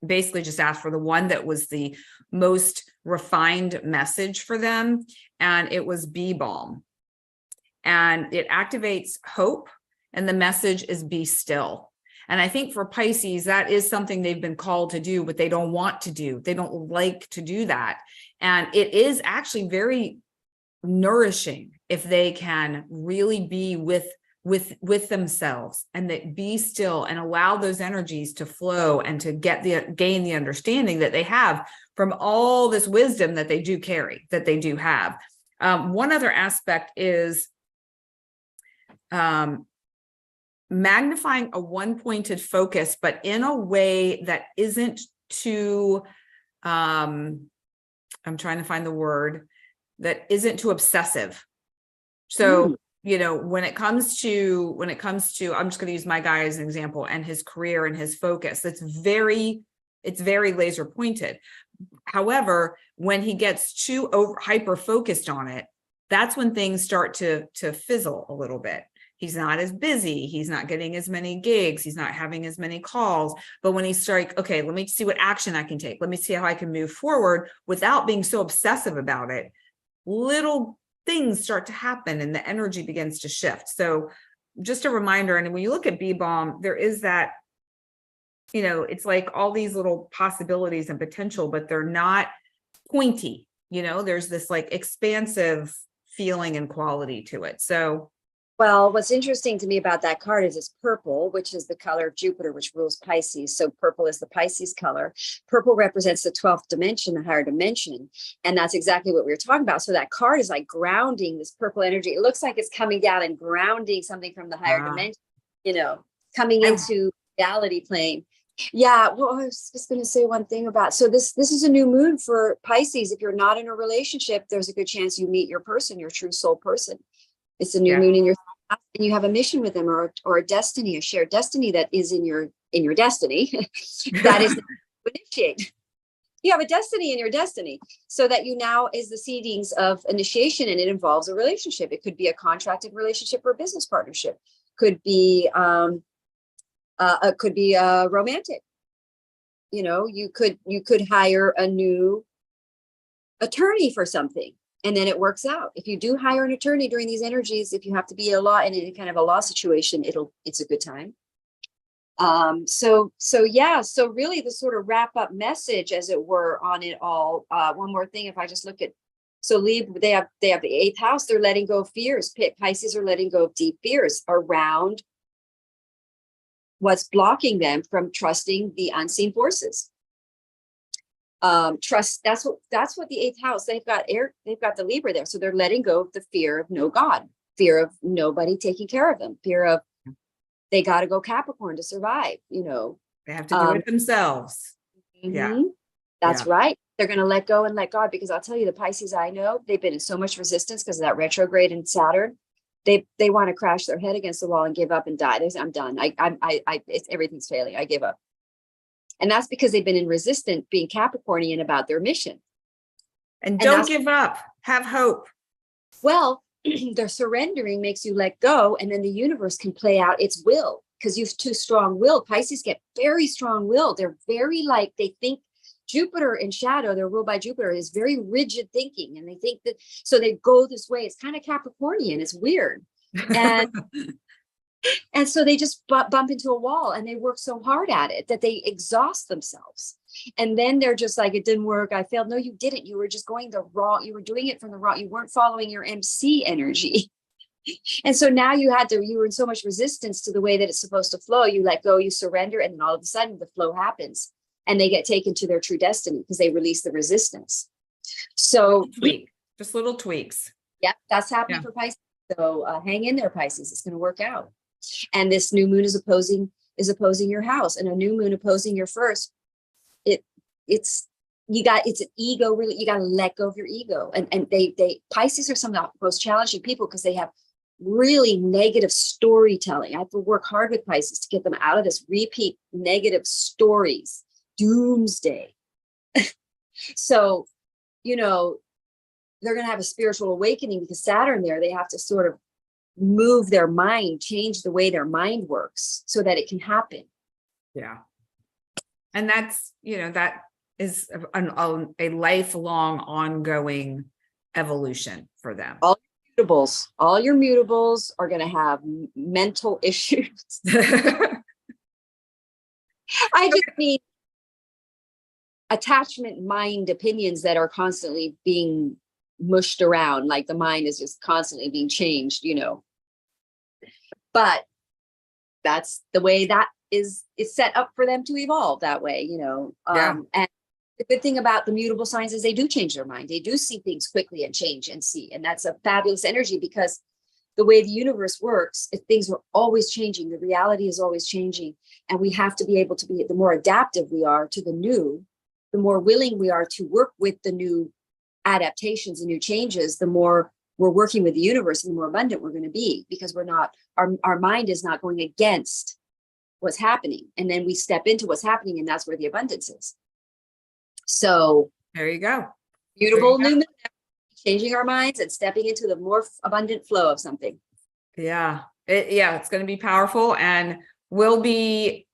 basically just asked for the one that was the most refined message for them, and it was Bee Balm, and it activates hope, and the message is be still. And I think for Pisces, that is something they've been called to do, but they don't want to do. They don't like to do that. And it is actually very nourishing if they can really be with themselves, and that be still and allow those energies to flow, and to gain the understanding that they have from all this wisdom that they do carry, that they do have. One other aspect is magnifying a one-pointed focus, but in a way that isn't too, I'm trying to find the word, that isn't too obsessive. So, when it comes to, I'm just going to use my guy as an example, and his career and his focus, it's very laser pointed. However, when he gets too hyper focused on it, that's when things start to fizzle a little bit. He's not as busy. He's not getting as many gigs. He's not having as many calls. But when he's like, okay, let me see what action I can take. Let me see how I can move forward without being so obsessive about it. Little things start to happen and the energy begins to shift. So just a reminder. And when you look at Bee Balm, there is that, it's like all these little possibilities and potential, but they're not pointy. There's this like expansive feeling and quality to it. So, well, what's interesting to me about that card is it's purple, which is the color of Jupiter, which rules Pisces. So purple is the Pisces color. Purple represents the 12th dimension, the higher dimension. And that's exactly what we were talking about. So that card is like grounding this purple energy. It looks like it's coming down and grounding something from the higher dimension, coming into reality plane. Yeah, well, I was just going to say one thing about, so this is a new moon for Pisces. If you're not in a relationship, there's a good chance you meet your person, your true soul person. It's a new moon in your, and you have a mission with them, or a destiny, a shared destiny that is in your destiny that is initiate. You have a destiny in your destiny, so that you now is the seedings of initiation, and it involves a relationship. It could be a contracted relationship or a business partnership. Could be it could be romantic. You know, you could hire a new attorney for something, and then it works out. If you do hire an attorney during these energies, if you have to be in any kind of a law situation, it's a good time. So really the sort of wrap up message, as it were, on it all. One more thing, if I just look at, so Libra, they have the 8th house, they're letting go of fears. Pisces are letting go of deep fears around what's blocking them from trusting the unseen forces. Trust, that's what the 8th house, they've got the Libra there. So they're letting go of the fear of no God, fear of nobody taking care of them, fear of they got to go Capricorn to survive, you know. They have to do it themselves. Yeah. That's right. They're going to let go and let God, because I'll tell you, the Pisces I know, they've been in so much resistance because of that retrograde in Saturn. They want to crash their head against the wall and give up and die. They say, I'm done. Everything's failing. I give up. And that's because they've been in resistance, being Capricornian about their mission. And don't give up. Have hope. Well, their surrendering makes you let go, and then the universe can play out its will, because you've too strong will. Pisces get very strong will. They're very they think Jupiter in shadow, they're ruled by Jupiter, is very rigid thinking. And they think that, so they go this way. It's kind of Capricornian. It's weird. And and so they just bump into a wall, and they work so hard at it that they exhaust themselves. And then they're just like, it didn't work. I failed. No, you didn't. You were just going the wrong. You were doing it from the wrong. You weren't following your MC energy. And so now you were in so much resistance to the way that it's supposed to flow. You let go, you surrender, and then all of a sudden the flow happens, and they get taken to their true destiny because they release the resistance. So just little tweaks. Yeah, that's happening for Pisces. So hang in there, Pisces. It's going to work out. And this new moon is opposing your house, and a new moon opposing your first. It's an ego, really. You got to let go of your ego. And Pisces are some of the most challenging people because they have really negative storytelling. I have to work hard with Pisces to get them out of this repeat negative stories, doomsday. So, you know, they're going to have a spiritual awakening because Saturn there, they have to sort of move their mind, change the way their mind works so that it can happen. Yeah. And that's, that is a lifelong ongoing evolution for them. All your mutables are going to have mental issues. I just mean attachment mind opinions that are constantly being mushed around, like the mind is just constantly being changed, but that's the way that is set up for them to evolve that way, and the good thing about the mutable signs is they do change their mind. They do see things quickly and change and see, and that's a fabulous energy, because the way the universe works, if things are always changing, the reality is always changing, and we have to be able to be, the more adaptive we are to the new, the more willing we are to work with the new adaptations and new changes, the more we're working with the universe and the more abundant we're going to be, because we're not, our mind is not going against what's happening. And then we step into what's happening, and that's where the abundance is. So there you go. Beautiful new moon, changing our minds and stepping into the more abundant flow of something. Yeah. It's going to be powerful, and we'll be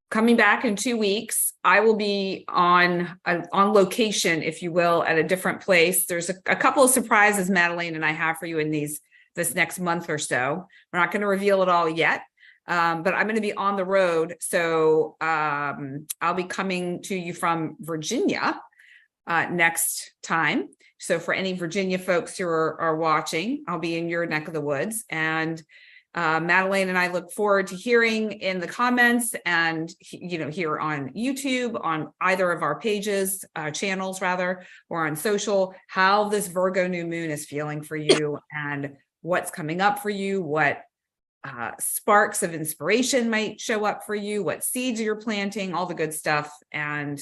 coming back in 2 weeks. I will be on location, if you will, at a different place. There's a couple of surprises Madelaine and I have for you in this next month or so. We're not going to reveal it all yet, but I'm going to be on the road. So I'll be coming to you from Virginia next time. So for any Virginia folks who are watching, I'll be in your neck of the woods. And Madelaine and I look forward to hearing in the comments and, here on YouTube, on either of our pages, channels rather, or on social, how this Virgo new moon is feeling for you and what's coming up for you, what sparks of inspiration might show up for you, what seeds you're planting, all the good stuff, and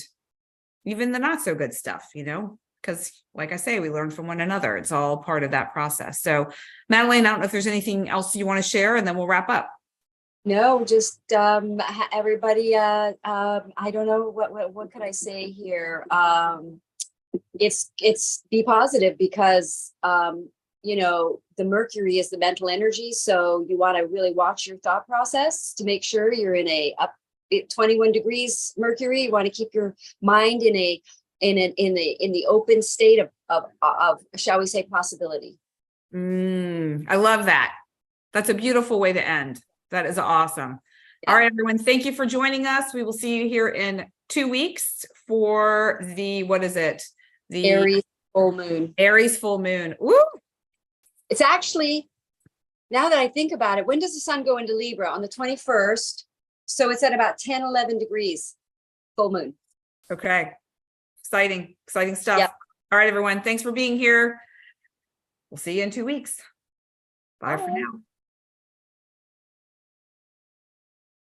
even the not so good stuff, because like I say, we learn from one another. It's all part of that process. So Madelaine, I don't know if there's anything else you want to share, and then we'll wrap up. No, just everybody, I don't know what could I say here. It's be positive, because the Mercury is the mental energy, so you want to really watch your thought process to make sure you're in a up 21 degrees Mercury. You want to keep your mind in the open state of shall we say, possibility. I love that. That's a beautiful way to end. That is awesome. Yeah. All right, everyone. Thank you for joining us. We will see you here in 2 weeks for what is it? The Aries full moon. Aries full moon. Woo! It's actually, now that I think about it, when does the sun go into Libra? On the 21st. So it's at about 10, 11 degrees, full moon. Okay. Exciting stuff. Yep. All right, everyone. Thanks for being here. We'll see you in 2 weeks. Bye for now.